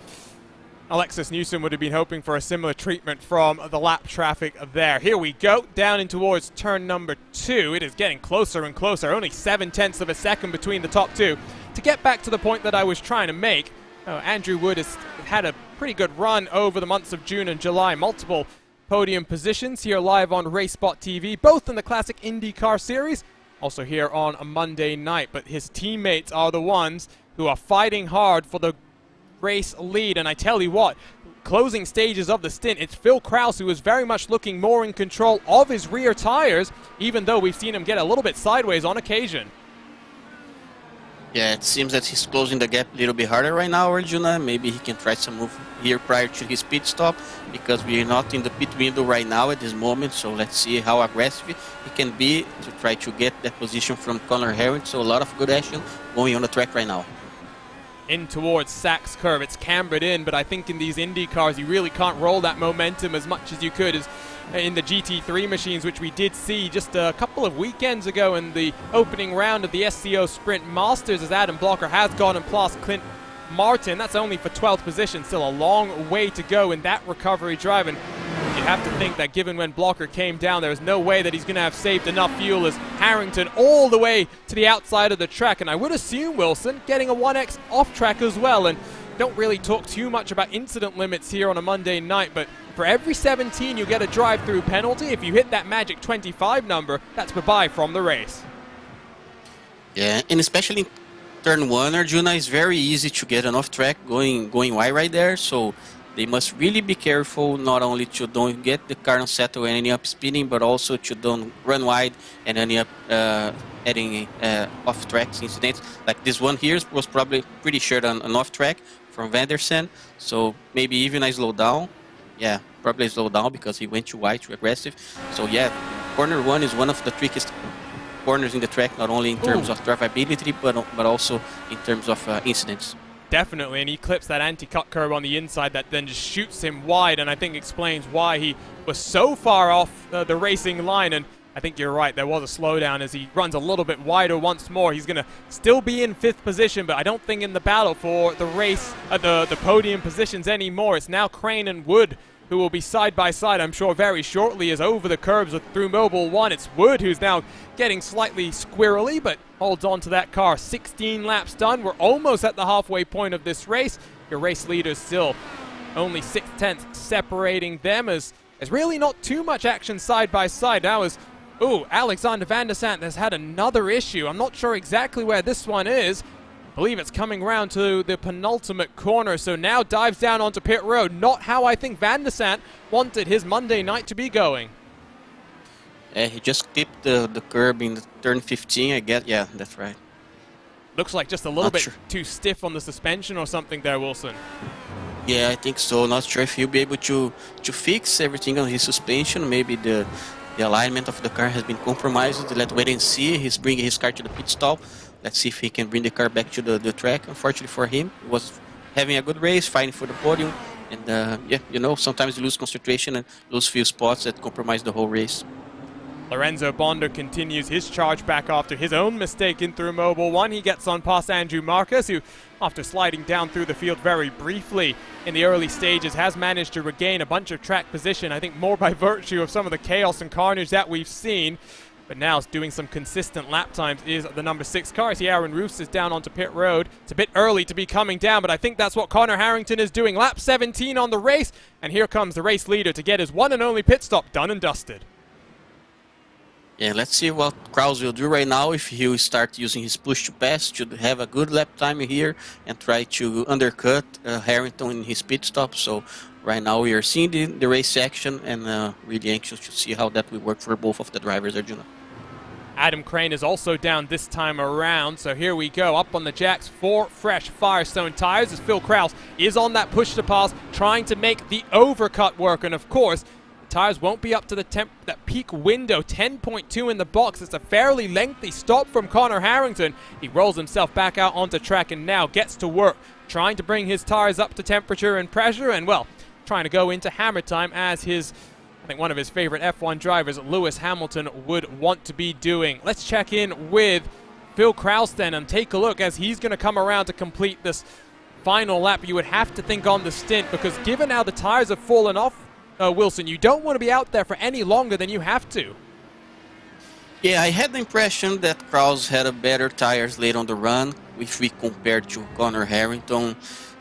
Alexis Newsom would have been hoping for a similar treatment from the lap traffic there. Here we go, down in towards turn number 2. It is getting closer and closer, only 0.7 of a second between the top 2. To get back to the point that I was trying to make, Andrew Wood has had a pretty good run over the months of June and July. Multiple podium positions here live on RaceSpotTV, both in the Classic IndyCar Series, also here on a Monday night. But his teammates are the ones who are fighting hard for the race lead, and I tell you what, closing stages of the stint, it's Phil Kraus who is very much looking more in control of his rear tires, even though we've seen him get a little bit sideways on occasion. Yeah, it seems that he's closing the gap a little bit harder right now, Arjuna. Maybe he can try some move here prior to his pit stop, because we are not in the pit window right now at this moment, so let's see how aggressive he can be to try to get that position from Connor Harrington. So a lot of good action going on the track right now. in towards Sachs curve. It's cambered in, but I think in these Indy cars you really can't roll that momentum as much as you could as in the GT3 machines, which we did see just a couple of weekends ago in the opening round of the SCO Sprint Masters, as Adam Blocker has gone and passed Clint Martin. That's only for 12th position, still a long way to go in that recovery drive, and you have to think that given when Blocker came down, there is no way that he's going to have saved enough fuel as Harrington all the way to the outside of the track. And I would assume, Wilson, getting a 1X off track as well. And don't really talk too much about incident limits here on a Monday night, but for every 17 you get a drive-through penalty. If you hit that magic 25 number, that's bye-bye from the race. Yeah, and especially in turn 1, Arjuna, is very easy to get an off-track going wide right there, so they must really be careful not only to don't get the car unsettled and ending up spinning, but also to don't run wide and ending up adding off-track incidents. Like this one here was probably pretty sure an off-track from Vandersen, so maybe even a slow down. Yeah, probably a slow down because he went too wide, too aggressive. So yeah, corner 1 is one of the trickiest corners in the track, not only in terms of drivability, but also in terms of incidents. Definitely, and he clips that anti-cut curve on the inside that then just shoots him wide, and I think explains why he was so far off the racing line. And I think you're right, there was a slowdown as he runs a little bit wider once more. He's going to still be in 5th position, but I don't think in the battle for the race, the podium positions anymore. It's now Crane and Wood who will be side by side, I'm sure, very shortly, as over the curbs through Mobile 1. It's Wood who's now getting slightly squirrely, but holds on to that car. 16 laps done. We're almost at the halfway point of this race. Your race leaders still only 6/10 separating them, as there's really not too much action side by side. Now as, Alexander Van der Sant has had another issue. I'm not sure exactly where this one is. I believe it's coming round to the penultimate corner, so now dives down onto pit road. Not how I think Van der Sant wanted his Monday night to be going. He just skipped the curb in the turn 15, I guess. Yeah, that's right. Looks like just a little bit too stiff on the suspension or something there, Wilson. Yeah, I think so. Not sure if he'll be able to fix everything on his suspension. Maybe the alignment of the car has been compromised. Let's wait and see. He's bringing his car to the pit stop. Let's see if he can bring the car back to the track. Unfortunately for him, he was having a good race, fighting for the podium. And yeah, you know, sometimes you lose concentration and lose few spots that compromise the whole race. Lorenzo Bonder continues his charge back after his own mistake in through Mobile 1. He gets on past Andrew Marcus, who, after sliding down through the field very briefly in the early stages, has managed to regain a bunch of track position, I think more by virtue of some of the chaos and carnage that we've seen. But now doing some consistent lap times is the number 6 car. I see Aaron Roos is down onto pit road. It's a bit early to be coming down, but I think that's what Connor Harrington is doing. Lap 17 on the race, and here comes the race leader to get his one and only pit stop done and dusted. Yeah, let's see what Kraus will do right now. If he will start using his push to pass to have a good lap time here and try to undercut Harrington in his pit stop. So right now we are seeing the race action, and really anxious to see how that will work for both of the drivers, Arjuna. Adam Crane is also down this time around, so here we go. Up on the jacks, 4 fresh Firestone tires as Phil Kraus is on that push to pass, trying to make the overcut work. And of course, the tires won't be up to that peak window, 10.2 in the box. It's a fairly lengthy stop from Connor Harrington. He rolls himself back out onto track and now gets to work, trying to bring his tires up to temperature and pressure, and well, trying to go into hammer time as I think one of his favorite F1 drivers, Lewis Hamilton, would want to be doing. Let's check in with Phil Kraus then and take a look as he's going to come around to complete this final lap. You would have to think on the stint, because given how the tires have fallen off, Wilson, you don't want to be out there for any longer than you have to. Yeah, I had the impression that Kraus had a better tires late on the run if we compare to Connor Harrington.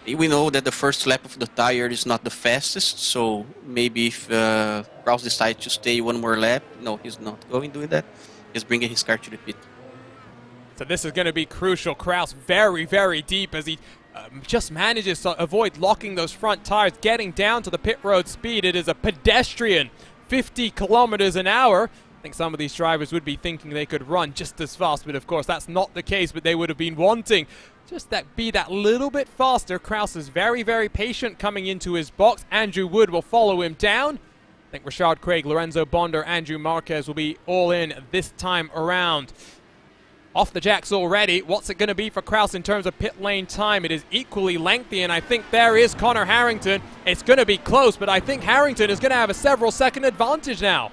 We know that the first lap of the tire is not the fastest, so maybe if Kraus decides to stay one more lap, no, he's not going to do that. He's bringing his car to the pit. So this is going to be crucial. Kraus very, very deep as he just manages to avoid locking those front tires, getting down to the pit road speed. It is a pedestrian 50 kilometers an hour. I think some of these drivers would be thinking they could run just as fast, but of course that's not the case, but they would have been wanting just be that little bit faster. Kraus is very, very patient coming into his box. Andrew Wood will follow him down. I think Rashad Craig, Lorenzo Bonder, Andrew Marquez will be all in this time around. off the jacks already. What's it going to be for Kraus in terms of pit lane time? It is equally lengthy, and I think there is Connor Harrington. It's going to be close, but I think Harrington is going to have a several second advantage now.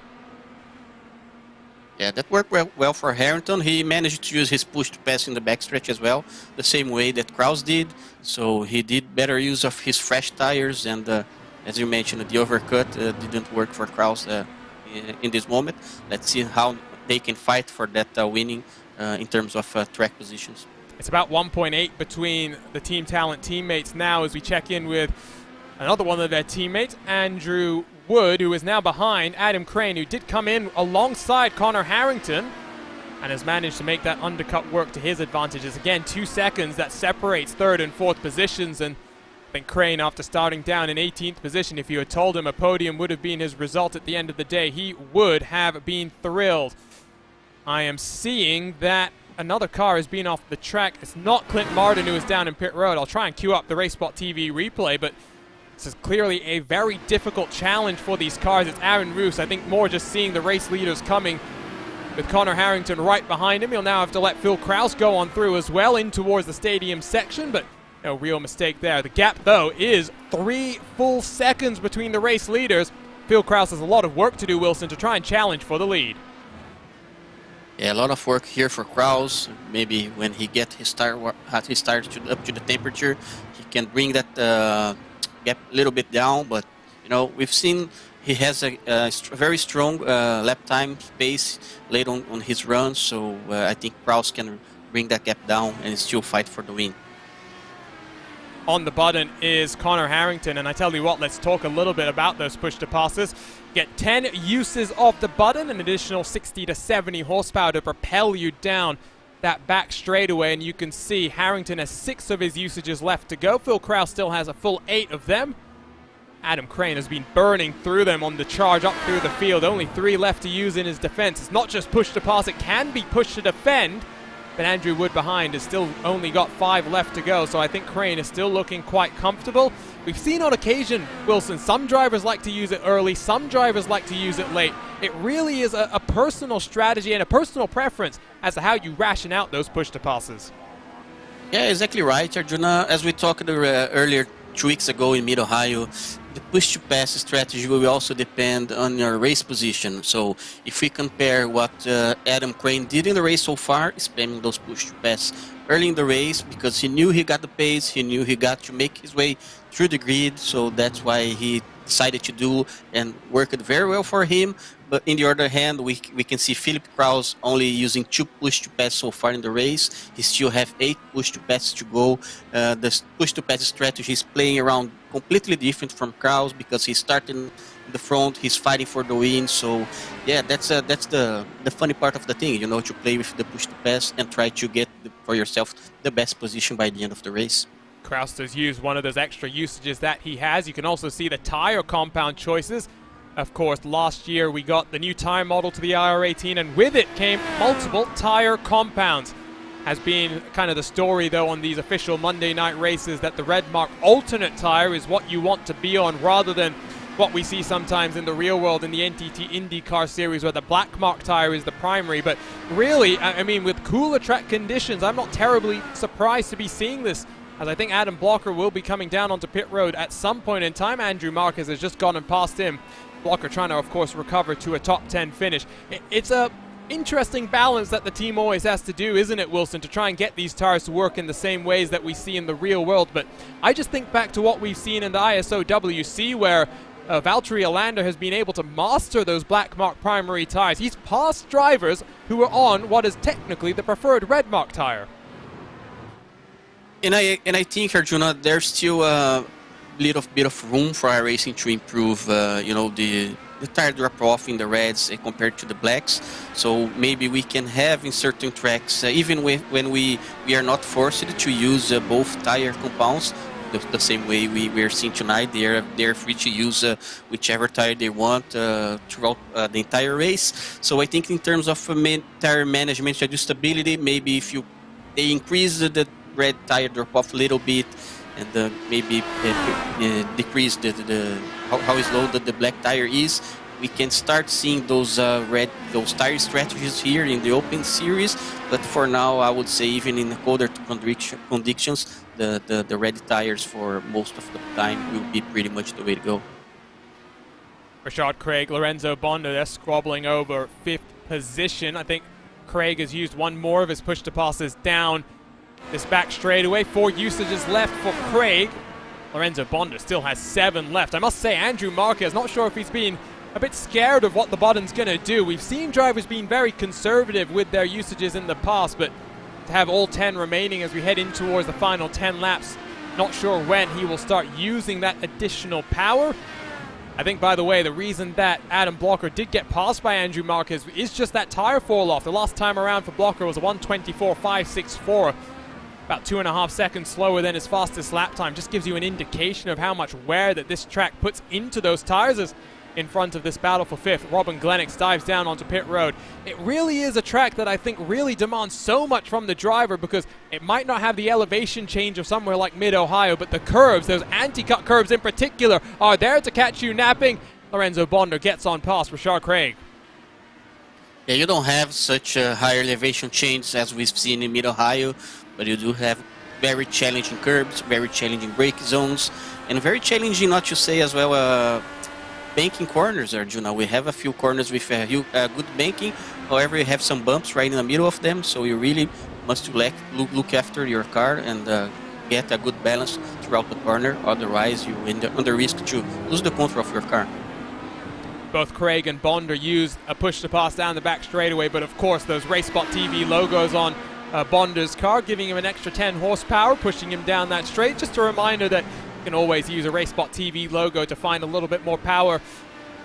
Yeah, that worked well for Harrington. He managed to use his push to pass in the backstretch as well, the same way that Kraus did. So he did better use of his fresh tires, and as you mentioned, the overcut didn't work for Kraus in this moment. Let's see how they can fight for that winning in terms of track positions. It's about 1.8 between the Team Talent teammates now as we check in with another one of their teammates, Andrew Wood, who is now behind Adam Crane, who did come in alongside Connor Harrington and has managed to make that undercut work to his advantages. Again, 2 seconds that separates third and fourth positions, and I think Crane, after starting down in 18th position, if you had told him a podium would have been his result at the end of the day, he would have been thrilled. I am seeing that another car has been off the track. It's not Clint Martin who is down in pit road. I'll try and queue up the RaceSpotTV replay, but this is clearly a very difficult challenge for these cars. It's Aaron Roos. I think more just seeing the race leaders coming with Connor Harrington right behind him. He'll now have to let Phil Kraus go on through as well in towards the stadium section, but no real mistake there. The gap, though, is 3 full seconds between the race leaders. Phil Kraus has a lot of work to do, Wilson, to try and challenge for the lead. Yeah, a lot of work here for Kraus. Maybe when he gets his tire up to the temperature, he can bring that gap a little bit down. But you know, we've seen he has a very strong lap time pace late on his run. So I think Kraus can bring that gap down and still fight for the win. On the button is Connor Harrington, and I tell you what, let's talk a little bit about those push-to-passes. Get 10 uses of the button, an additional 60 to 70 horsepower to propel you down that back straightaway, and you can see Harrington has 6 of his usages left to go. Phil Kraus still has a full 8 of them. Adam Crane has been burning through them on the charge up through the field. Only 3 left to use in his defense. It's not just push to pass, it can be push to defend. But Andrew Wood behind has still only got 5 left to go, so I think Crane is still looking quite comfortable. We've seen on occasion, Wilson, some drivers like to use it early, some drivers like to use it late. It really is a personal strategy and a personal preference as to how you ration out those push-to-passes. Yeah, exactly right, Arjuna. As we talked earlier 2 weeks ago in Mid-Ohio, the push-to-pass strategy will also depend on your race position. So if we compare what Adam Crane did in the race so far, spamming those push-to-pass early in the race, because he knew he got the pace, he knew he got to make his way through the grid, so that's why he decided to do and worked very well for him. But in the other hand, we can see Philip Kraus only using 2 push-to-pass so far in the race. He still have 8 push-to-pass to go. The push-to-pass strategy is playing around completely different from Kraus because he's starting in the front, he's fighting for the win. So yeah, that's the funny part of the thing, you know, to play with the push-to-pass and try to get for yourself the best position by the end of the race. Kraus has used one of those extra usages that he has. You can also see the tire compound choices. Of course, last year we got the new tire model to the IR18, and with it came multiple tire compounds. Has been kind of the story, though, on these official Monday night races, that the Red Mark alternate tire is what you want to be on, rather than what we see sometimes in the real world in the NTT IndyCar series, where the Black Mark tire is the primary. But really, I mean, with cooler track conditions, I'm not terribly surprised to be seeing this, as I think Adam Blocker will be coming down onto pit road at some point in time. Andrew Marquez has just gone and passed him. Blocker trying to, of course, recover to a top 10 finish. It's a interesting balance that the team always has to do, isn't it, Wilson, to try and get these tires to work in the same ways that we see in the real world. But I just think back to what we've seen in the ISOWC, where Valtteri Alander has been able to master those Black Mark primary tires. He's passed drivers who are on what is technically the preferred Red Mark tire. And I think, Arjuna, there's still a little bit of room for iRacing to improve, you know, the tire drop-off in the reds compared to the blacks. So maybe we can have in certain tracks, even when we are not forced to use both tire compounds, the same way we are seeing tonight. They're free to use whichever tire they want throughout the entire race. So I think in terms of tire management adjustability, maybe if they increase the red tire drop-off a little bit, and maybe decrease how slow the black tire is, we can start seeing those tire strategies here in the Open Series. But for now, I would say even in the colder conditions, the red tires for most of the time will be pretty much the way to go. Rashad Craig, Lorenzo Bonda, they're squabbling over 5th position. I think Craig has used one more of his push-to-passes down this back straightaway. 4 usages left for Craig. Lorenzo Bonda still has 7 left. I must say, Andrew Marquez, not sure if he's been a bit scared of what the button's going to do. We've seen drivers being very conservative with their usages in the past, but to have all 10 remaining as we head in towards the final 10 laps, not sure when he will start using that additional power. I think, by the way, the reason that Adam Blocker did get passed by Andrew Marquez is just that tire fall off. The last time around for Blocker was a 1:24.564, about 2.5 seconds slower than his fastest lap time. Just gives you an indication of how much wear that this track puts into those tires. As in front of this battle for 5th, Robin Glennox dives down onto pit road. It really is a track that I think really demands so much from the driver, because it might not have the elevation change of somewhere like Mid-Ohio, but the curves, those anti-cut curves in particular, are there to catch you napping. Lorenzo Bonda gets on past Rashad Craig. Yeah, you don't have such a high elevation change as we've seen in Mid-Ohio, but you do have very challenging curbs, very challenging brake zones, and very challenging, not to say as well, banking corners, Arjuna. We have a few corners with good banking. However, you have some bumps right in the middle of them, so you really must look after your car and get a good balance throughout the corner. Otherwise, you're under risk to lose the control of your car. Both Craig and Bonda used a push to pass down the back straightaway, but of course those RaceSpotTV logos on Bonda's car giving him an extra 10 horsepower, pushing him down that straight. Just a reminder that you can always use a RaceSpotTV logo to find a little bit more power.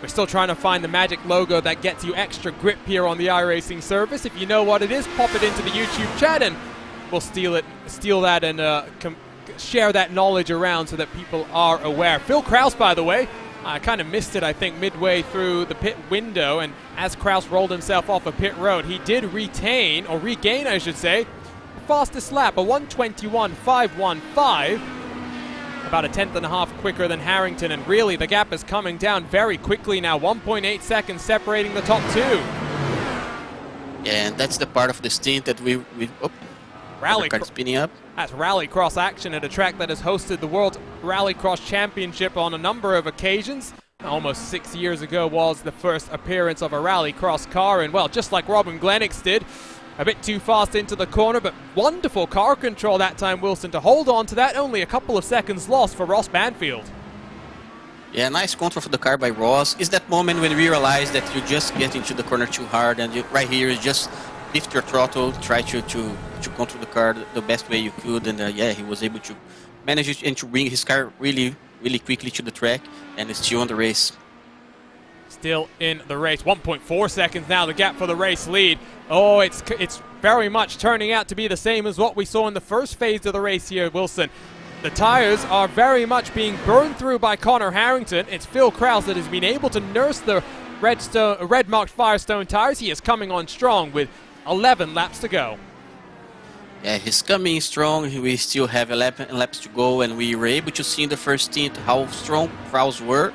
We're still trying to find the magic logo that gets you extra grip here on the iRacing service. If you know what it is, pop it into the YouTube chat and we'll steal that and share that knowledge around so that people are aware. Phil Kraus, by the way, I kind of missed it, I think, midway through the pit window, and as Kraus rolled himself off a pit road, he did regain, I should say, the fastest lap, a 1:21.515. About a 1/10.5 quicker than Harrington, and really the gap is coming down very quickly now. 1.8 seconds separating the top 2. Yeah, and that's the part of the stint that we spinning up. That's rallycross action at a track that has hosted the World Rallycross Championship on a number of occasions. Almost 6 years ago was the first appearance of a rallycross car, and well, just like Robin Glennox did, a bit too fast into the corner, but wonderful car control that time, Wilson, to hold on to that. Only a couple of seconds lost for Ross Banfield. Yeah, nice control for the car by Ross. Is that moment when we realize that you just get into the corner too hard, and right here you just lift your throttle, try to control the car the best way you could, and yeah, he was able to manage it and to bring his car really quickly to the track, and is still on the race. Still in the race. 1.4 seconds now, the gap for the race lead. Oh, it's very much turning out to be the same as what we saw in the first phase of the race here, Wilson. The tires are very much being burned through by Connor Harrington. It's Phil Kraus that has been able to nurse the red marked Firestone tires. He is coming on strong with 11 laps to go. Yeah, he's coming strong. We still have 11 laps to go, and we were able to see in the first stint how strong Kraus were.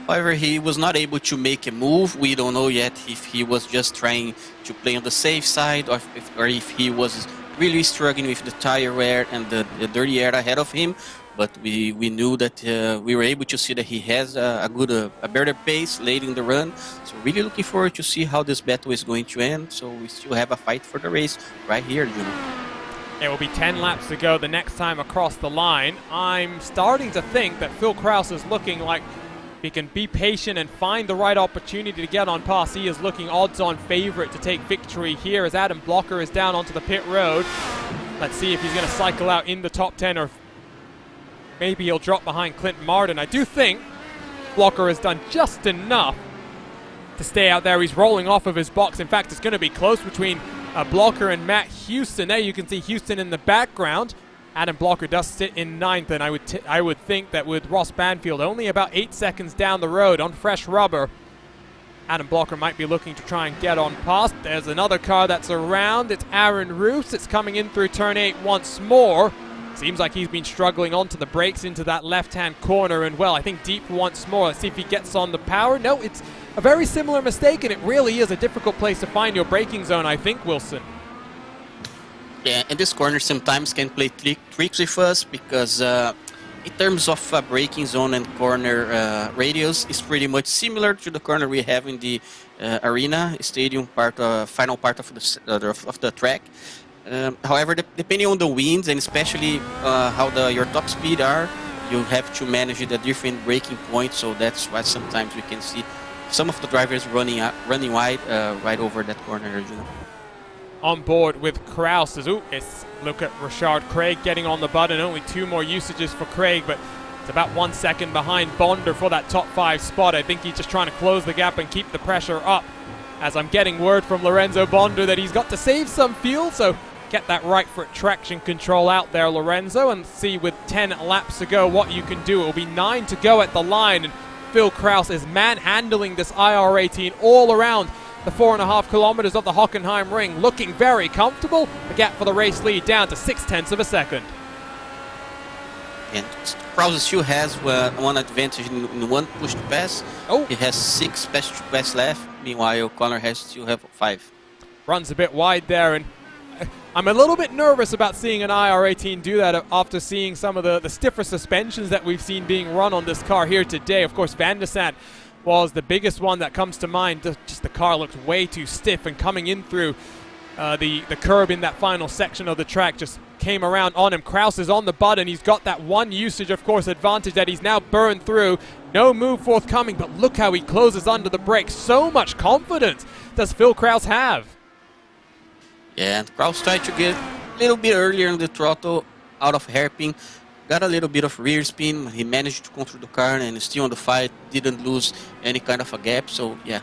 However, he was not able to make a move. We don't know yet if he was just trying to play on the safe side, or if he was really struggling with the tire wear and the dirty air ahead of him. But we knew that we were able to see that he has a better pace late in the run. So really looking forward to see how this battle is going to end. So we still have a fight for the race right here, There will be 10 laps to go the next time across the line. I'm starting to think that Phil Kraus is looking like he can be patient and find the right opportunity to get on past. He is looking odds-on favorite to take victory here as Adam Blocker is down onto the pit road. Let's see if he's going to cycle out in the top 10, or maybe he'll drop behind Clint Martin. I do think Blocker has done just enough to stay out there. He's rolling off of his box. In fact, it's going to be close between Blocker and Matt Houston. There you can see Houston in the background. Adam Blocker does sit in 9th, and I would think that with Ross Banfield only about 8 seconds down the road on fresh rubber, Adam Blocker might be looking to try and get on past. There's another car that's around. It's Aaron Roos. It's coming in through turn 8 once more. Seems like he's been struggling onto the brakes into that left-hand corner, and well, I think deep once more. Let's see if he gets on the power. No, it's a very similar mistake, and it really is a difficult place to find your braking zone, I think, Wilson. Yeah, and this corner sometimes can play tricks with us because in terms of braking zone and corner radius, it's pretty much similar to the corner we have in the arena stadium final part of the track. However, depending on the winds and especially how your top speed are, you have to manage the different braking points. So that's why sometimes we can see some of the drivers running wide right over that corner. On board with Kraus. It's look at Richard Craig getting on the button. Only 2 more usages for Craig, but it's about 1 second behind Bonder for that top 5 spot. I think he's just trying to close the gap and keep the pressure up. As I'm getting word from Lorenzo Bonder that he's got to save some fuel, so get that right foot traction control out there, Lorenzo, and see with 10 laps to go what you can do. It'll be 9 to go at the line, and Phil Kraus is manhandling this IR18 all around the 4.5 kilometers of the Hockenheimring, looking very comfortable. The gap for the race lead down to 0.6 of a second. And Kraus still has one advantage in one push to pass. He has 6 push to pass left. Meanwhile, Connor has still have 5. Runs a bit wide there, and I'm a little bit nervous about seeing an IR18 do that after seeing some of the stiffer suspensions that we've seen being run on this car here today. Of course, Van der Sant was the biggest one that comes to mind. Just the car looked way too stiff, and coming in through the curb in that final section of the track just came around on him. Kraus is on the button. He's got that 1 usage, of course, advantage that he's now burned through. No move forthcoming, but look how he closes under the brakes. So much confidence does Phil Kraus have. Yeah, and Kraus tried to get a little bit earlier in the throttle out of hairpin. Got a little bit of rear spin. He managed to control the car and still on the fight. Didn't lose any kind of a gap. So yeah,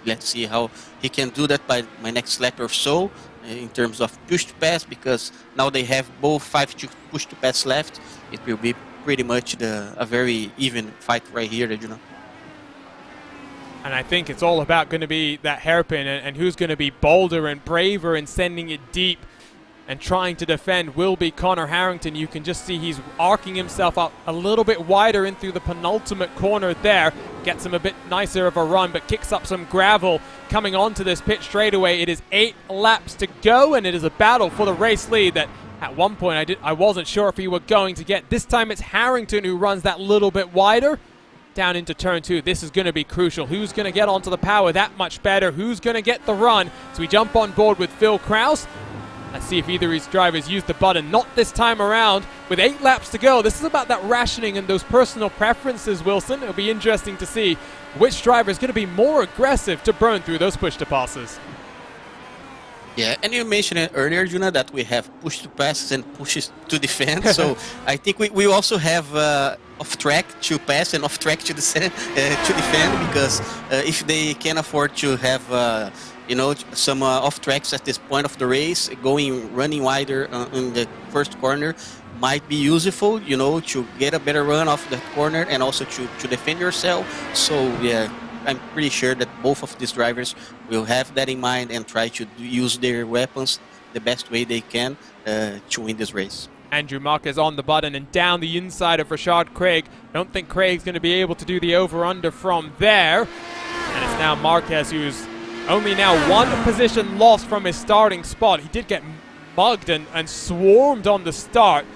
let's see how he can do that by my next lap or so in terms of push to pass, because now they have both 5 push to pass left. It will be pretty much a very even fight right here, And I think it's all about going to be that hairpin and who's going to be bolder and braver in sending it deep and trying to defend will be Connor Harrington. You can just see he's arcing himself up a little bit wider in through the penultimate corner there. Gets him a bit nicer of a run, but kicks up some gravel coming onto this pit straightaway. It is 8 laps to go, and it is a battle for the race lead that at one point I wasn't sure if he were going to get. This time it's Harrington who runs that little bit wider down into turn 2. This is going to be crucial. Who's going to get onto the power that much better? Who's going to get the run? So we jump on board with Phil Kraus. Let's see if either of these drivers use the button. Not this time around. With 8 laps to go, this is about that rationing and those personal preferences, Wilson. It'll be interesting to see which driver is going to be more aggressive to burn through those push-to-passes. Yeah, and you mentioned it earlier, Juna, that we have push to passes and pushes to defend. So I think we also have off track to pass and off track to defend, because if they can afford to have some off tracks at this point of the race, running wider in the first corner might be useful, to get a better run off the corner and also to defend yourself. So yeah, I'm pretty sure that both of these drivers will have that in mind and try to use their weapons the best way they can to win this race. Andrew Marquez on the button and down the inside of Richard Craig. Don't think Craig's going to be able to do the over-under from there. And it's now Marquez who's only now 1 position lost from his starting spot. He did get mugged and swarmed on the start.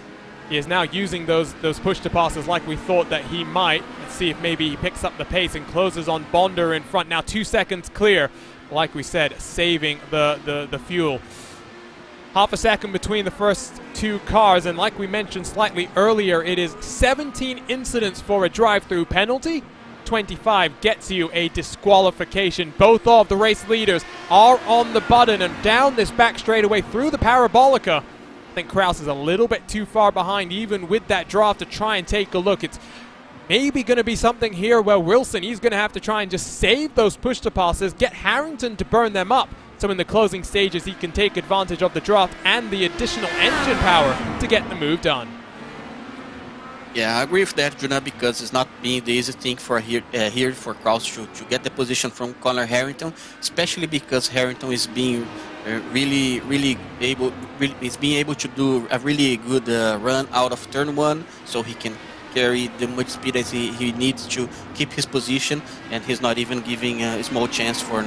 He is now using those push-to-passes like we thought that he might. Let's see if maybe he picks up the pace and closes on Bonder in front. Now 2 seconds clear. Like we said, saving the fuel. Half a second between the first 2 cars, and like we mentioned slightly earlier, it is 17 incidents for a drive-through penalty. 25 gets you a disqualification. Both of the race leaders are on the button and down this back straightaway through the parabolica. I think Kraus is a little bit too far behind even with that draft to try and take a look. It's maybe going to be something here where Wilson, he's going to have to try and just save those push-to-passes, get Harrington to burn them up. So in the closing stages, he can take advantage of the draft and the additional engine power to get the move done. Yeah, I agree with that, Juna, because it's not being the easy thing for here for Kraus to get the position from Connor Harrington, especially because Harrington is being able to do a really good run out of turn 1, so he can carry the much speed as he needs to keep his position, and he's not even giving a small chance for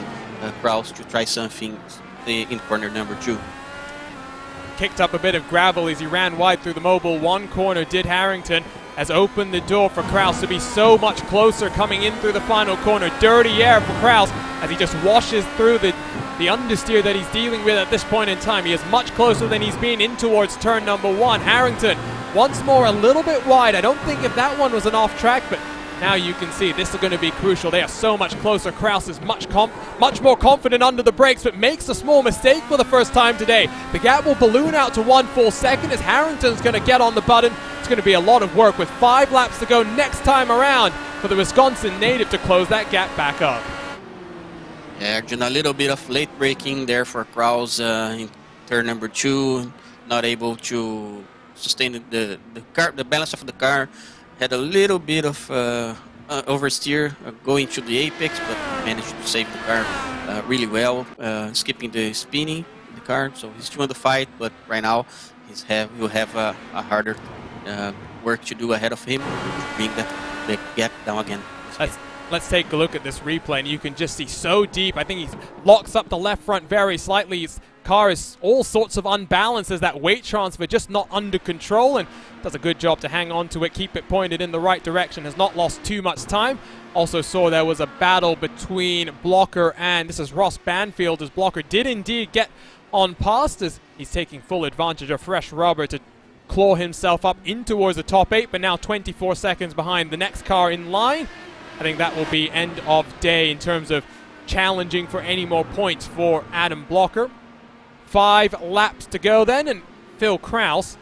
Kraus to try something in corner number 2. Kicked up a bit of gravel as he ran wide through the Mobile 1 corner, did Harrington, has opened the door for Kraus to be so much closer coming in through the final corner. Dirty air for Kraus as he just washes through the understeer that he's dealing with at this point in time. He is much closer than he's been in towards turn number 1. Harrington once more a little bit wide. I don't think if that one was an off track, but now you can see this is going to be crucial. They are so much closer. Kraus is much more confident under the brakes, but makes a small mistake for the first time today. The gap will balloon out to 1 full second as Harrington's going to get on the button. It's going to be a lot of work with 5 laps to go next time around for the Wisconsin native to close that gap back up. Yeah, Arjun, a little bit of late braking there for Kraus in turn number 2. Not able to sustain the balance of the car. Had a little bit of oversteer going to the apex, but managed to save the car really well, skipping the spinning in the car. So he's still in the fight, but right now he'll have a harder work to do ahead of him, bring the gap down again. Let's take a look at this replay, and you can just see so deep. I think he locks up the left front very slightly. His car is all sorts of unbalanced as that weight transfer just not under control, and does a good job to hang on to it, keep it pointed in the right direction, has not lost too much time. Also saw there was a battle between Blocker and this is Ross Banfield, as Blocker did indeed get on past as he's taking full advantage of fresh rubber to claw himself up in towards the top 8, but now 24 seconds behind the next car in line. I think that will be end of day in terms of challenging for any more points for Adam Blocker. 5 laps to go then, and Phil Kraus,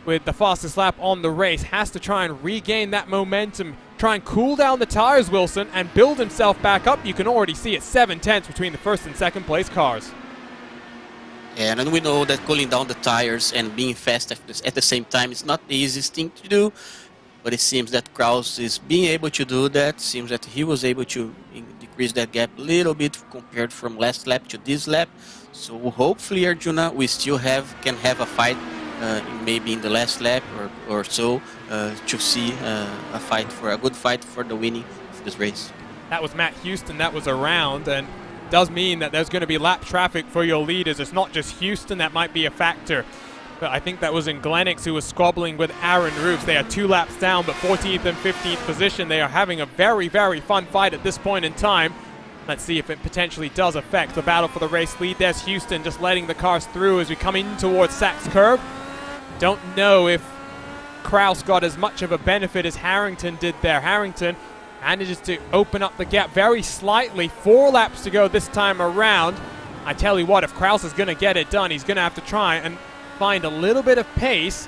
with the fastest lap on the race, has to try and regain that momentum, try and cool down the tires, Wilson, and build himself back up. You can already see it's 7/10 between the first and second place cars. And we know that cooling down the tires and being fast at the same time is not the easiest thing to do. But it seems that Kraus is being able to do that. Seems that he was able to decrease that gap a little bit compared from last lap to this lap. So hopefully, Arjuna, we still can have a fight maybe in the last lap or so to see a good fight for the winning of this race. That was Matt Houston. That was around, and does mean that there's going to be lap traffic for your leaders. It's not just Houston that might be a factor. But I think that was in Glenix who was squabbling with Aaron Roofs. They are 2 laps down, but 14th and 15th position. They are having a very, very fun fight at this point in time. Let's see if it potentially does affect the battle for the race lead. There's Houston just letting the cars through as we come in towards Sachs Curve. Don't know if Kraus got as much of a benefit as Harrington did there. Harrington manages to open up the gap very slightly. 4 laps to go this time around. I tell you what, if Kraus is going to get it done, he's going to have to try and find a little bit of pace.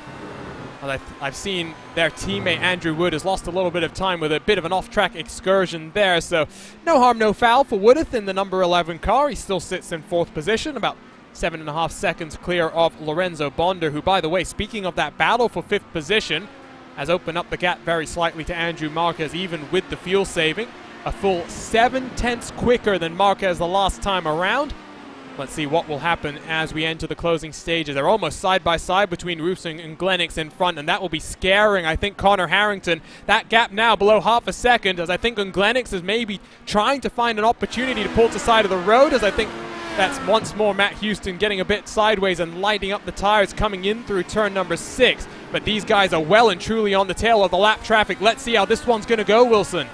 I've seen their teammate Andrew Wood has lost a little bit of time with a bit of an off-track excursion there, so no harm, no foul for Woodith in the number 11 car. He still sits in 4th position, about 7.5 seconds clear of Lorenzo Bonder, who, by the way, speaking of that battle for 5th position, has opened up the gap very slightly to Andrew Marquez, even with the fuel saving. A full 7/10 quicker than Marquez the last time around. Let's see what will happen as we enter the closing stages. They're almost side by side between Roofsing and Glenix in front, and that will be scaring, I think, Connor Harrington. That gap now below half a second, as I think Glenix is maybe trying to find an opportunity to pull to the side of the road, as I think that's once more Matt Houston getting a bit sideways and lighting up the tires coming in through turn number 6. But these guys are well and truly on the tail of the lap traffic. Let's see how this one's going to go, Wilson.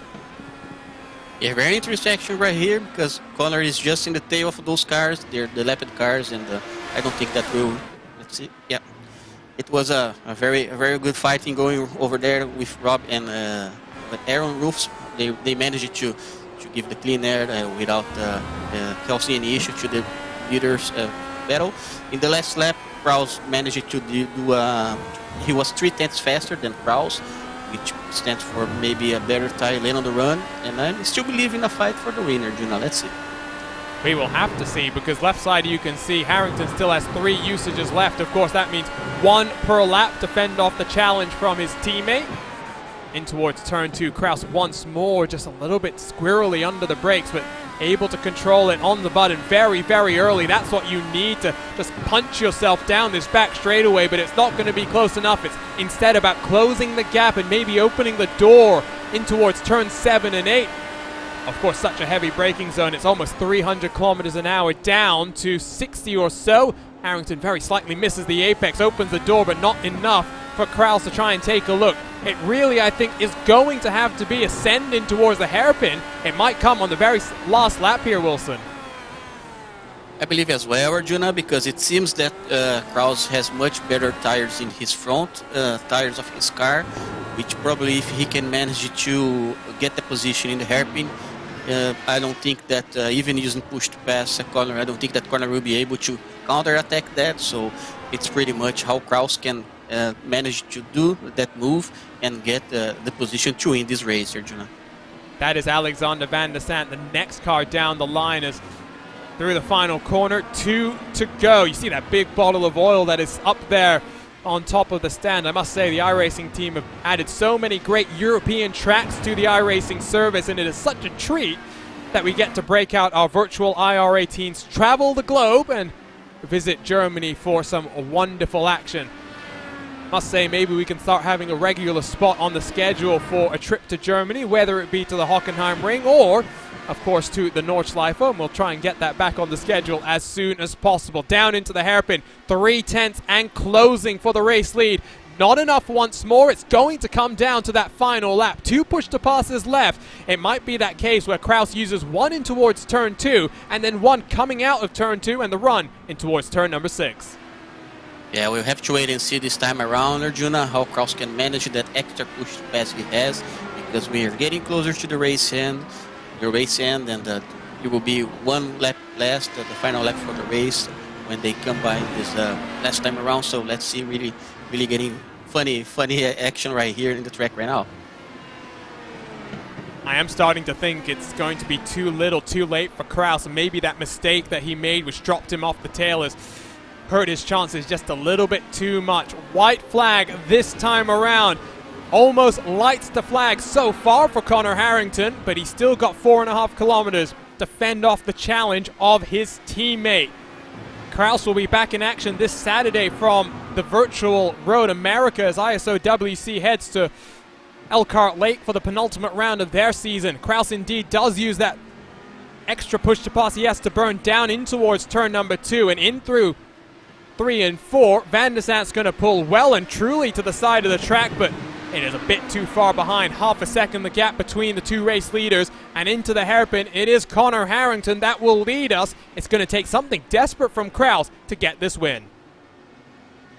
Yeah, very intersection right here because Connor is just in the tail of those cars. They're the lapped cars, and I don't think that will. Let's see. Yeah, it was a very good fighting going over there with Rob and Aaron Roofs. They managed to give the clean air without causing any issue to the leaders' battle. In the last lap, Kraus managed to do. He was 3/10 faster than Kraus, which stands for maybe a better tire lane on the run, and I still believe in a fight for the winner, Juna. Let's see. We will have to see, because left side you can see Harrington still has 3 usages left. Of course, that means 1 per lap to fend off the challenge from his teammate. In towards turn 2, Kraus once more just a little bit squirrely under the brakes, but able to control it on the button very, very early. That's what you need to just punch yourself down this back straightaway, but it's not going to be close enough. It's instead about closing the gap and maybe opening the door in towards turn 7 and 8. Of course, such a heavy braking zone. It's almost 300 kilometers an hour down to 60 or so. Harrington very slightly misses the apex, opens the door, but not enough for Kraus to try and take a look. It really, I think, is going to have to be ascending towards the hairpin. It might come on the very last lap here, Wilson. I believe as well, Arjuna, because it seems that Kraus has much better tires in his front tires of his car, which probably if he can manage to get the position in the hairpin, I don't think that even using push to pass a corner, I don't think that corner will be able to counter-attack that. So it's pretty much how Kraus can manage to do that move and get the position to win this race, Arjuna. That is Alexander Van der Sant, the next car down the line is through the final corner. 2 to go. You see that big bottle of oil that is up there on top of the stand. I must say the iRacing team have added so many great European tracks to the iRacing service, and it is such a treat that we get to break out our virtual IR18s, travel the globe and visit Germany for some wonderful action. Must say maybe we can start having a regular spot on the schedule for a trip to Germany, whether it be to the Hockenheimring or of course to the Nordschleife, and we'll try and get that back on the schedule as soon as possible. Down into the hairpin, 3/10 and closing for the race lead. Not enough once more. It's going to come down to that final lap. 2 push to passes left. It might be that case where Kraus uses 1 in towards turn 2 and then 1 coming out of turn 2 and the run in towards turn number 6. Yeah, we'll have to wait and see this time around, Arjuna, how Kraus can manage that extra push to pass he has, because we are getting closer to the race end. And it will be 1 lap last, the final lap for the race when they come by this last time around. So let's see, really getting funny action right here in the track right now. I am starting to think it's going to be too little, too late for Kraus, and maybe that mistake that he made, which dropped him off the tail, has hurt his chances just a little bit too much. White flag this time around. Almost lights the flag so far for Connor Harrington, but he's still got 4.5 kilometers to fend off the challenge of his teammate. Kraus will be back in action this Saturday from the virtual Road America as ISO WC heads to Elkhart Lake for the penultimate round of their season. Kraus indeed does use that extra push to pass he has to burn down in towards turn number 2 and in through 3 and 4. Van der Sant's going to pull well and truly to the side of the track, but it is a bit too far behind. Half a second the gap between the 2 race leaders, and into the hairpin it is Connor Harrington that will lead us. It's going to take something desperate from Kraus to get this win.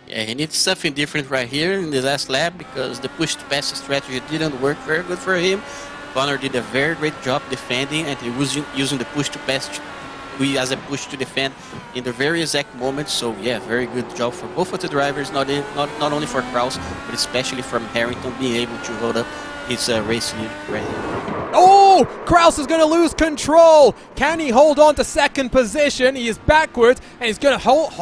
Yeah, he needs something different right here in the last lap, because the push to pass strategy didn't work very good for him. Connor did a very great job defending, and he was using the push to pass as a push to defend in the very exact moment. So yeah, very good job for both of the drivers, not only for Kraus, but especially from Harrington being able to hold up his race lead right here. Oh, Kraus is going to lose control. Can he hold on to second position? He is backwards, and he's going to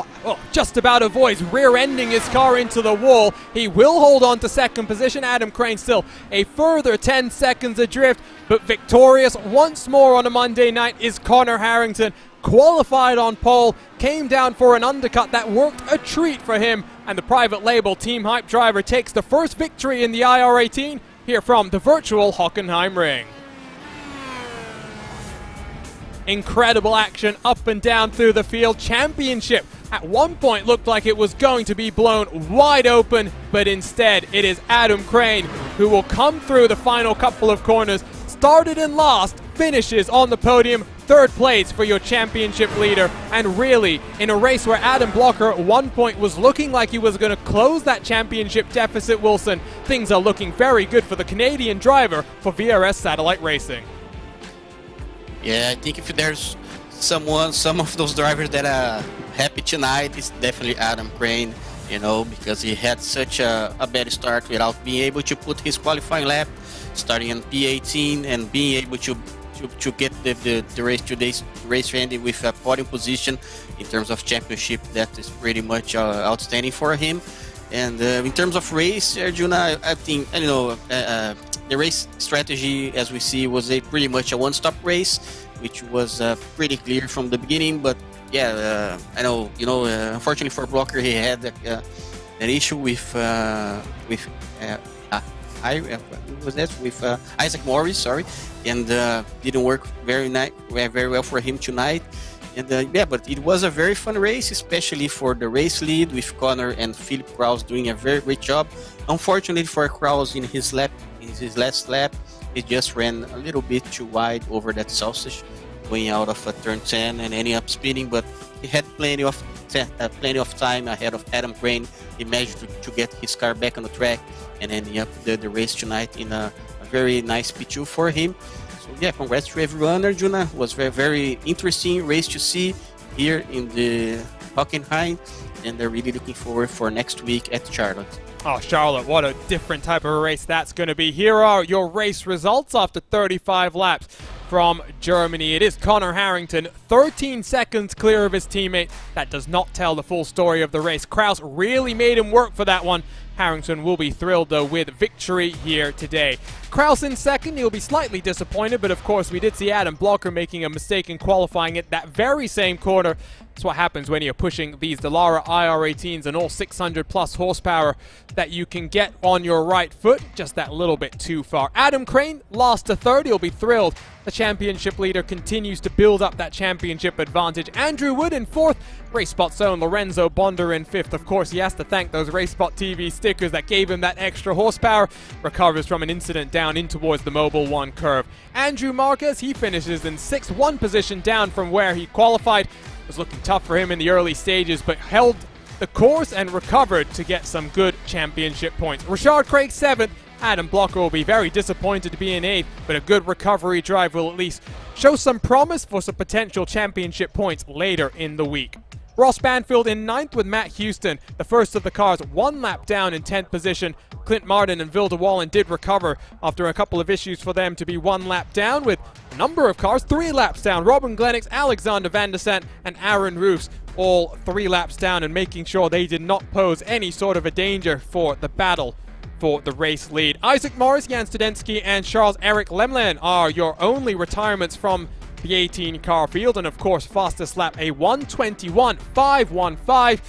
just about avoids rear-ending his car into the wall. He will hold on to second position. Adam Crane still a further 10 seconds adrift, but victorious once more on a Monday night is Connor Harrington. Qualified on pole, came down for an undercut that worked a treat for him, and the private label Team Hype driver takes the first victory in the IR18 here from the virtual Hockenheimring. Incredible action up and down through the field. Championship at one point looked like it was going to be blown wide open, but instead it is Adam Crane who will come through the final couple of corners. Started in last, finishes on the podium, 3rd place for your championship leader. And really, in a race where Adam Blocker at one point was looking like he was going to close that championship deficit, Wilson, things are looking very good for the Canadian driver for VRS Satellite Racing. Yeah, I think if there's some of those drivers that are happy tonight, it's definitely Adam Crane, you know, because he had such a bad start without being able to put his qualifying lap, starting in P18 and being able to get the race today's race ending with a podium position in terms of championship. That is pretty much outstanding for him. And in terms of race, Arjuna, I think, the race strategy, as we see, was pretty much a one-stop race. which was pretty clear from the beginning. But yeah, I know, unfortunately for Blocker, he had an issue with Isaac Morris, sorry, and didn't work very well for him tonight. And but it was a very fun race, especially for the race lead with Connor and Philip Kraus doing a very great job. Unfortunately for Kraus, in his last lap, he just ran a little bit too wide over that sausage, going out of turn 10 and ending up spinning. But he had plenty of time ahead of Adam Crane. He managed to get his car back on the track and ending up the race tonight in a very nice P2 for him. So yeah, congrats to everyone, Arjuna. It was very, very interesting race to see here in the Hockenheim, and they're really looking forward for next week at Charlotte. Oh, Charlotte, what a different type of a race that's going to be. Here are your race results after 35 laps from Germany. It is Connor Harrington, 13 seconds clear of his teammate. That does not tell the full story of the race. Kraus really made him work for that one. Harrington will be thrilled, though, with victory here today. Kraus in second, he'll be slightly disappointed, but of course we did see Adam Blocker making a mistake in qualifying at that very same corner. That's what happens when you're pushing these Dallara IR18s and all 600 plus horsepower that you can get on your right foot, just that little bit too far. Adam Crane, last to third, he'll be thrilled. The championship leader continues to build up that championship advantage. Andrew Wood in fourth, RaceSpot's own Lorenzo Bonder in fifth. Of course, he has to thank those RaceSpotTV stickers that gave him that extra horsepower. Recovers from an incident down in towards the Mobile 1 curve. Andrew Marquez, he finishes in sixth, one position down from where he qualified. It was looking tough for him in the early stages, but held the course and recovered to get some good championship points. Richard Craig seventh. Adam Blocker will be very disappointed to be in eighth, but a good recovery drive will at least show some promise for some potential championship points later in the week. Ross Banfield in ninth with Matt Houston, the first of the cars, one lap down in 10th position. Clint Martin and Vilde Wallen did recover after a couple of issues for them to be one lap down, with a number of cars 3 laps down. Robin Glennox, Alexander Van der Sant, and Aaron Roos all 3 laps down, and making sure they did not pose any sort of a danger for the battle for the race lead. Isaac Morris, Jan Studensky, and Charles-Eric Lemlin are your only retirements from the 18 car field, and of course fastest lap a 1:21.515.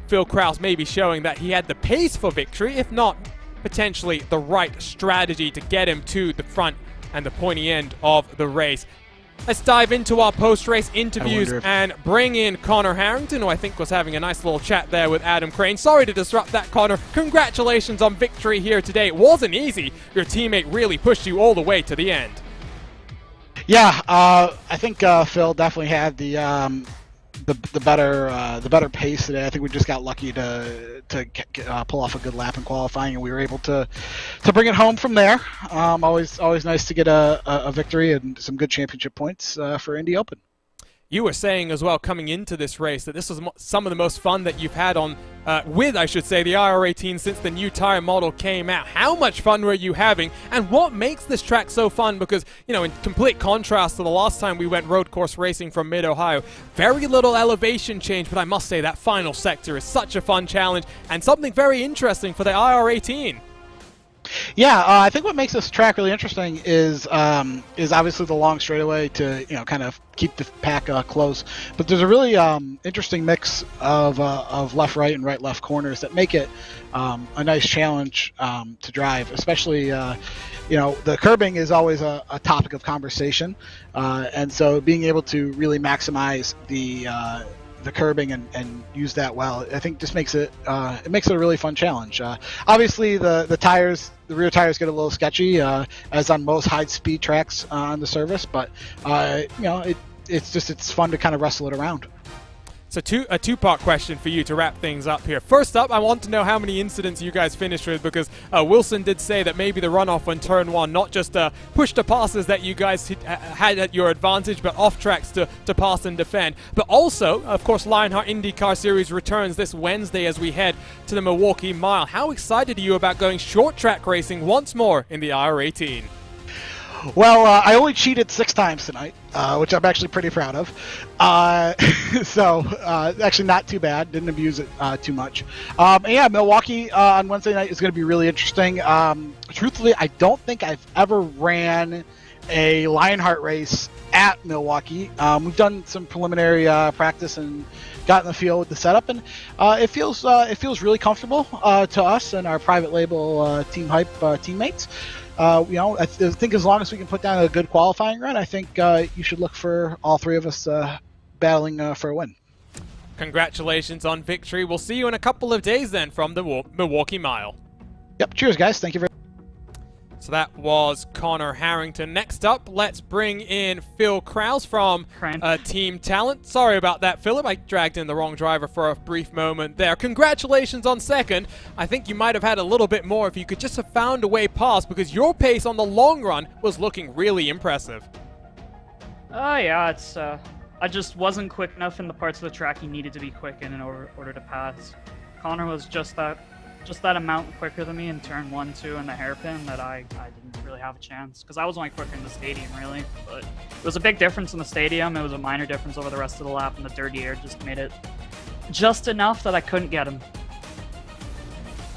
Phil Kraus may be showing that he had the pace for victory, if not potentially the right strategy to get him to the front and the pointy end of the race. Let's dive into our post-race interviews and bring in Connor Harrington, who I think was having a nice little chat there with Adam Crane. Sorry to disrupt that, Connor. Congratulations on victory here today. It wasn't easy. Your teammate really pushed you all the way to the end. Yeah, I think Phil definitely had the better pace today. I think we just got lucky to pull off a good lap in qualifying, and we were able to bring it home from there. Always nice to get a victory and some good championship points for Indy Open. You were saying as well coming into this race that this was some of the most fun that you've had on with, I should say, the IR18 since the new tire model came out. How much fun were you having, and what makes this track so fun? Because, you know, in complete contrast to the last time we went road course racing from Mid-Ohio, very little elevation change, but I must say that final sector is such a fun challenge and something very interesting for the IR18. Yeah, I think what makes this track really interesting is obviously the long straightaway to kind of keep the pack close, but there's a really interesting mix of left right and right left corners that make it a nice challenge to drive. Especially the curbing is always a topic of conversation, and so being able to really maximize the curbing and use that well, I think just makes it a really fun challenge. Obviously the tires, the rear tires get a little sketchy as on most high speed tracks on the service, but it's fun to kind of wrestle it around. So a two-part question for you to wrap things up here. First up, I want to know how many incidents you guys finished with, because Wilson did say that maybe the runoff on turn 1, not just push-to passes that you guys had at your advantage, but off tracks to pass and defend. But also, of course, Lionheart IndyCar Series returns this Wednesday as we head to the Milwaukee Mile. How excited are you about going short track racing once more in the IR18? Well, I only cheated 6 times tonight, which I'm actually pretty proud of. So actually not too bad. Didn't abuse it too much. And yeah, Milwaukee on Wednesday night is going to be really interesting. Truthfully, I don't think I've ever ran a Lionheart race at Milwaukee. We've done some preliminary practice and got in the field with the setup, and it feels really comfortable to us and our private label Team Hype teammates. I think as long as we can put down a good qualifying run, I think you should look for all three of us battling for a win. Congratulations on victory. We'll see you in a couple of days then from the Milwaukee Mile. Yep. Cheers, guys. Thank you very much. So that was Connor Harrington. Next up, let's bring in Phil Kraus from Team Talent. Sorry about that, Philip. I dragged in the wrong driver for a brief moment there. Congratulations on second. I think you might have had a little bit more if you could just have found a way past, because your pace on the long run was looking really impressive. Yeah, it's I just wasn't quick enough in the parts of the track he needed to be quick in order to pass. Connor was just that amount quicker than me in turn 1, 2, and the hairpin that I didn't really have a chance, because I was only quicker in the stadium, really. But it was a big difference in the stadium. It was a minor difference over the rest of the lap, and the dirty air just made it just enough that I couldn't get him.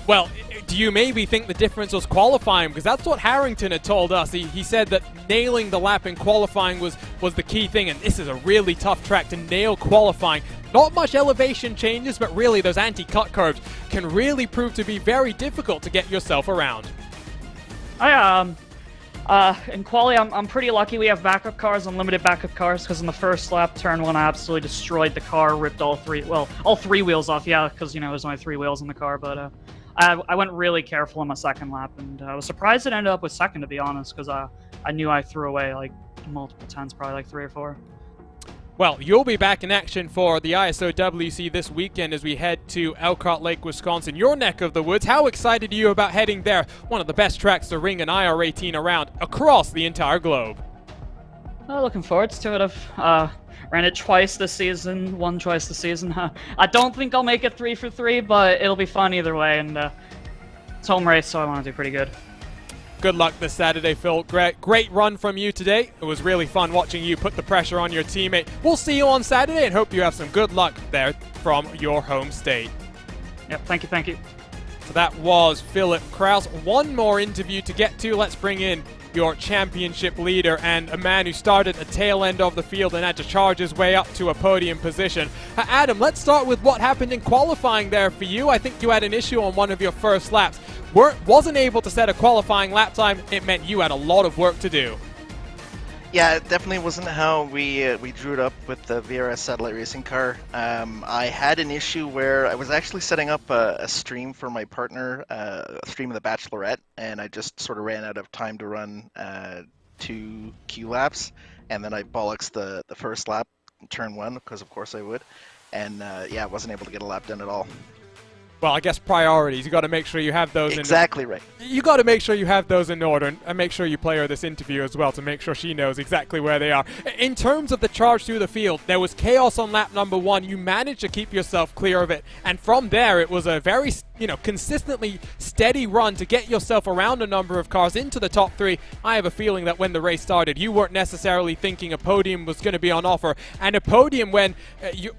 Well, do you maybe think the difference was qualifying? Because that's what Harrington had told us. He said that nailing the lap in qualifying was the key thing, and this is a really tough track to nail qualifying. Not much elevation changes, but really those anti-cut curves can really prove to be very difficult to get yourself around. In quali, I'm pretty lucky we have backup cars, unlimited backup cars, because in the first lap, turn 1, I absolutely destroyed the car, ripped all three wheels off, yeah, because, there's only 3 wheels in the car, but I went really careful on my second lap, and I was surprised it ended up with second, to be honest, because I knew I threw away, like, multiple tenths, probably like 3 or 4. Well, you'll be back in action for the ISOWC this weekend as we head to Elkhart Lake, Wisconsin, your neck of the woods. How excited are you about heading there? One of the best tracks to ring an IR18 around across the entire globe. Looking forward to it. I've ran it twice this season, won twice this season. I don't think I'll make it 3 for 3, but it'll be fun either way, and it's home race, so I want to do pretty good. Good luck this Saturday, Phil. Great run from you today. It was really fun watching you put the pressure on your teammate. We'll see you on Saturday and hope you have some good luck there from your home state. Yep, thank you. So that was Philip Kraus. One more interview to get to. Let's bring in your championship leader and a man who started at tail end of the field and had to charge his way up to a podium position. Adam, let's start with what happened in qualifying there for you. I think you had an issue on one of your first laps. Wasn't able to set a qualifying lap time. It meant you had a lot of work to do. Yeah, it definitely wasn't how we drew it up with the VRS satellite racing car. I had an issue where I was actually setting up a stream for my partner, a stream of the Bachelorette, and I just sort of ran out of time to run 2 Q laps, and then I bollocksed the first lap, turn 1, because of course I would, and yeah, I wasn't able to get a lap done at all. Well, I guess priorities. You got to make sure you have those. Exactly right. You got to make sure you have those in order, and make sure you play her this interview as well to make sure she knows exactly where they are. In terms of the charge through the field, there was chaos on lap number 1. You managed to keep yourself clear of it, and from there, it was a very consistently steady run to get yourself around a number of cars into the top 3. I have a feeling that when the race started, you weren't necessarily thinking a podium was going to be on offer, and a podium when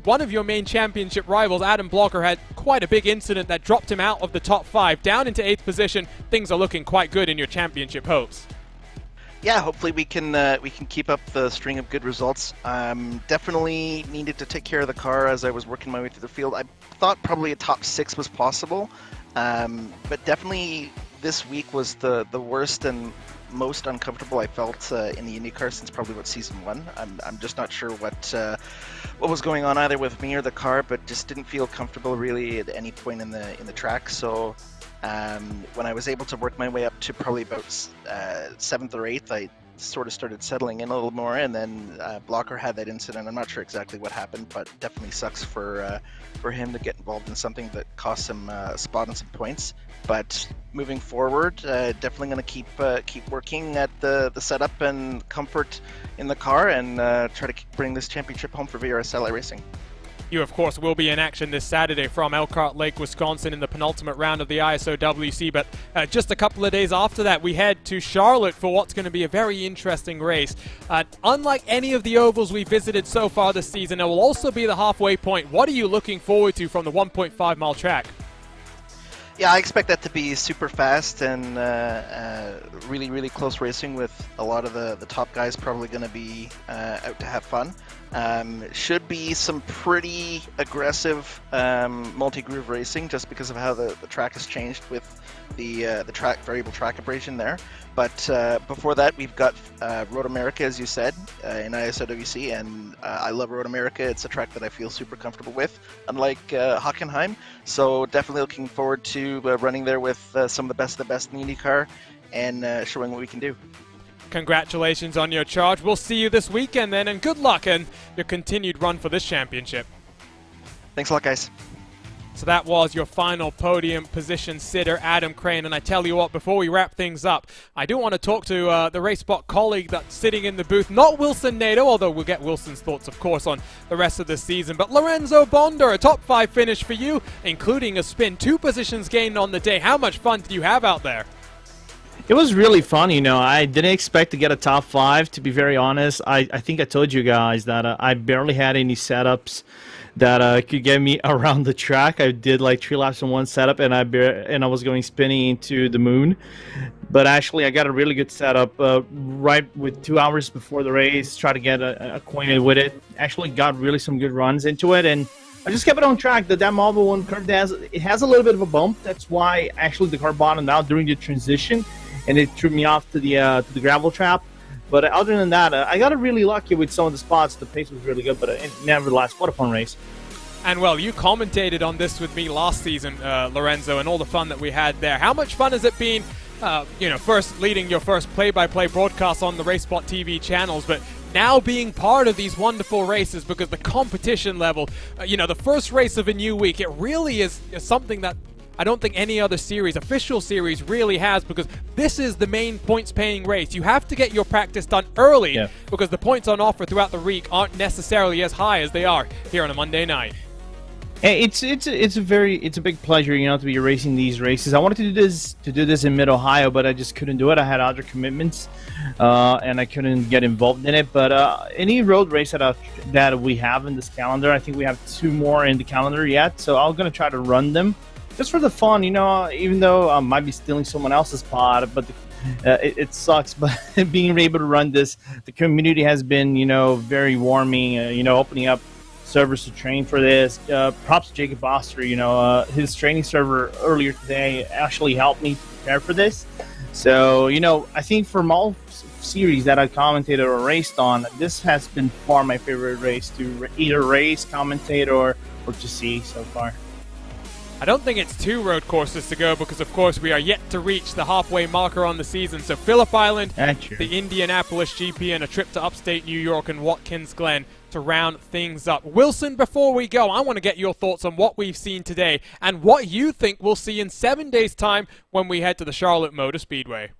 one of your main championship rivals, Adam Blocker, had quite a big incident that dropped him out of the top 5 down into 8th position. Things are looking quite good in your championship hopes. Yeah, hopefully we can keep up the string of good results. Definitely needed to take care of the car as I was working my way through the field. I thought probably a top 6 was possible, but definitely this week was the worst and most uncomfortable I felt in the IndyCar since probably about season 1. I'm just not sure what was going on either with me or the car, but just didn't feel comfortable really at any point in the track. So when I was able to work my way up to probably about 7th or 8th, I sort of started settling in a little more, and then Blocker had that incident. I'm not sure exactly what happened, but definitely sucks for him to get involved in something that costs him a spot and some points. But moving forward, definitely going to keep working at the setup and comfort in the car, and try to bring this championship home for VRS Satellite Racing. You, of course, will be in action this Saturday from Elkhart Lake, Wisconsin in the penultimate round of the ISOWC, but just a couple of days after that, we head to Charlotte for what's going to be a very interesting race. Unlike any of the ovals we've visited so far this season, it will also be the halfway point. What are you looking forward to from the 1.5-mile track? Yeah, I expect that to be super fast and really, really close racing with a lot of the top guys probably going to be out to have fun. Should be some pretty aggressive multi-groove racing just because of how the track has changed with the variable track abrasion there. But before that, we've got Road America, as you said, in ISOWC, and I love Road America. It's a track that I feel super comfortable with, unlike Hockenheim. So definitely looking forward to running there with some of the best in the IndyCar and showing what we can do. Congratulations on your charge. We'll see you this weekend then, and good luck in your continued run for this championship. Thanks a lot, guys. So that was your final podium position sitter, Adam Crane. And I tell you what, before we wrap things up, I do want to talk to the RaceSpot colleague that's sitting in the booth. Not Wilson Nato, although we'll get Wilson's thoughts, of course, on the rest of the season. But Lorenzo Bonder, a top 5 finish for you, including a spin. 2 positions gained on the day. How much fun did you have out there? It was really fun, you know. I didn't expect to get a top 5, to be very honest. I think I told you guys that I barely had any setups that could get me around the track. I did like 3 laps in one setup, and I was going spinning into the moon. But actually, I got a really good setup right with 2 hours before the race. Try to get acquainted with it. Actually, got really some good runs into it, and I just kept it on track. That Marvel One curve has a little bit of a bump. That's why actually the car bottomed out during the transition, and it threw me off to the gravel trap. But other than that, I got really lucky with some of the spots. The pace was really good, but nevertheless, what a fun race. And well, you commentated on this with me last season, Lorenzo, and all the fun that we had there. How much fun has it been, first leading your first play-by-play broadcast on the RaceSpotTV channels, but now being part of these wonderful races, because the competition level, the first race of a new week, it really is something that I don't think any other official series really has, because this is the main points-paying race. You have to get your practice done early, because the points on offer throughout the week aren't necessarily as high as they are here on a Monday night. It's a big pleasure, to be racing these races. I wanted to do this in Mid-Ohio, but I just couldn't do it. I had other commitments, and I couldn't get involved in it. But any road race that we have in this calendar, I think we have 2 more in the calendar yet, so I'm gonna try to run them just for the fun, even though I might be stealing someone else's spot, but it sucks. But being able to run this, the community has been, very warming, opening up servers to train for this. Props to Jacob Oster, his training server earlier today actually helped me to prepare for this. So, I think from all series that I commentated or raced on, this has been far my favorite race to either race, commentate, or to see so far. I don't think it's 2 road courses to go, because of course we are yet to reach the halfway marker on the season. So Phillip Island, the Indianapolis GP, and a trip to upstate New York and Watkins Glen to round things up. Wilson, before we go, I want to get your thoughts on what we've seen today and what you think we'll see in 7 days' time when we head to the Charlotte Motor Speedway.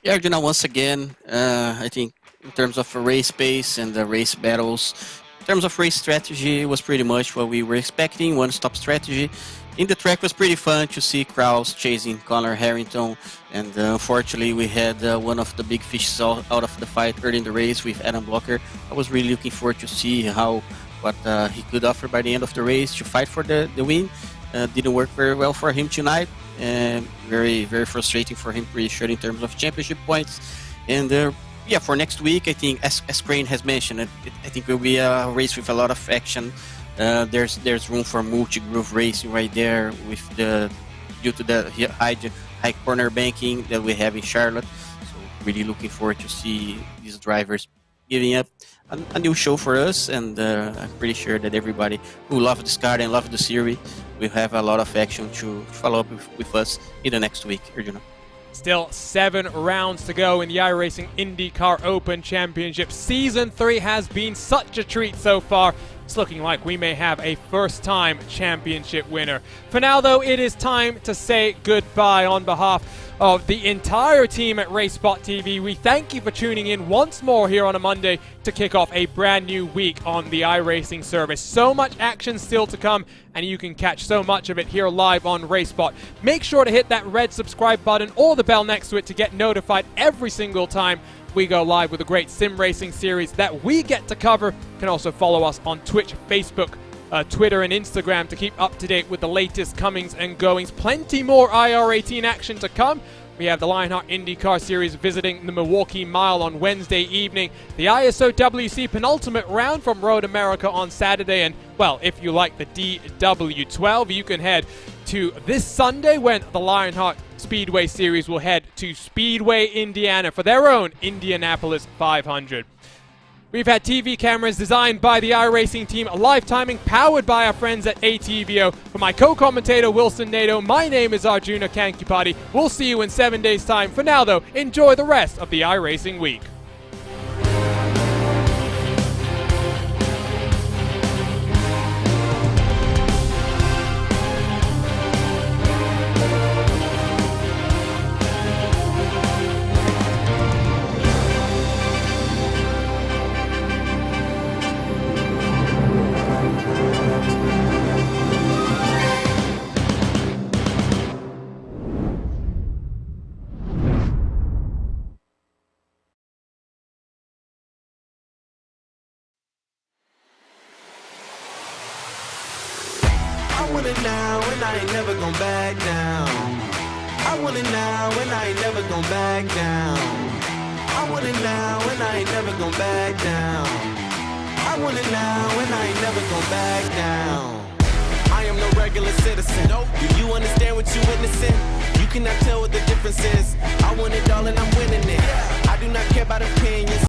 Yeah, once again, I think in terms of race pace and the race battles, in terms of race strategy, it was pretty much what we were expecting, one-stop strategy. In the track, was pretty fun to see Kraus chasing Connor Harrington, and unfortunately we had one of the big fishes out of the fight early in the race with Adam Blocker. I was really looking forward to see what he could offer by the end of the race to fight for the win. Didn't work very well for him tonight, and very, very frustrating for him, pretty sure, in terms of championship points. And for next week, I think, as Crane has mentioned, I think it will be a race with a lot of action. There's room for multi-groove racing right there due to the high corner banking that we have in Charlotte. So really looking forward to see these drivers giving up a new show for us, and I'm pretty sure that everybody who loves this car and loves the series will have a lot of action to follow up with us in the next week, Arjuna. Still 7 rounds to go in the iRacing IndyCar Open Championship. Season 3 has been such a treat so far. It's looking like we may have a first-time championship winner. For now, though, it is time to say goodbye. On behalf of the entire team at RaceSpotTV, we thank you for tuning in once more here on a Monday to kick off a brand new week on the iRacing service. So much action still to come, and you can catch so much of it here live on RaceSpot. Make sure to hit that red subscribe button or the bell next to it to get notified every single time we go live with a great sim racing series that we get to cover. You can also follow us on Twitch, Facebook, Twitter and Instagram to keep up to date with the latest comings and goings. Plenty more IR18 action to come. We have the Lionheart IndyCar Series visiting the Milwaukee Mile on Wednesday evening. The ISO WC penultimate round from Road America on Saturday. And, well, if you like the DW12, you can head to this Sunday when the Lionheart Speedway Series will head to Speedway, Indiana for their own Indianapolis 500. We've had TV cameras designed by the iRacing team, live timing powered by our friends at ATVO. For my co-commentator Wilson Nato, my name is Arjuna Kankipati. We'll see you in 7 days' time. For now, though, enjoy the rest of the iRacing week. I want it now and I ain't never gon' back down. I want it now and I ain't never gon' back down. I want it now and I ain't never gon' back down. I want it now and I ain't never gon' back down. I am no regular citizen. Do you understand what you witnessing? You cannot tell what the difference is. I want it all and I'm winning it. I do not care about opinions.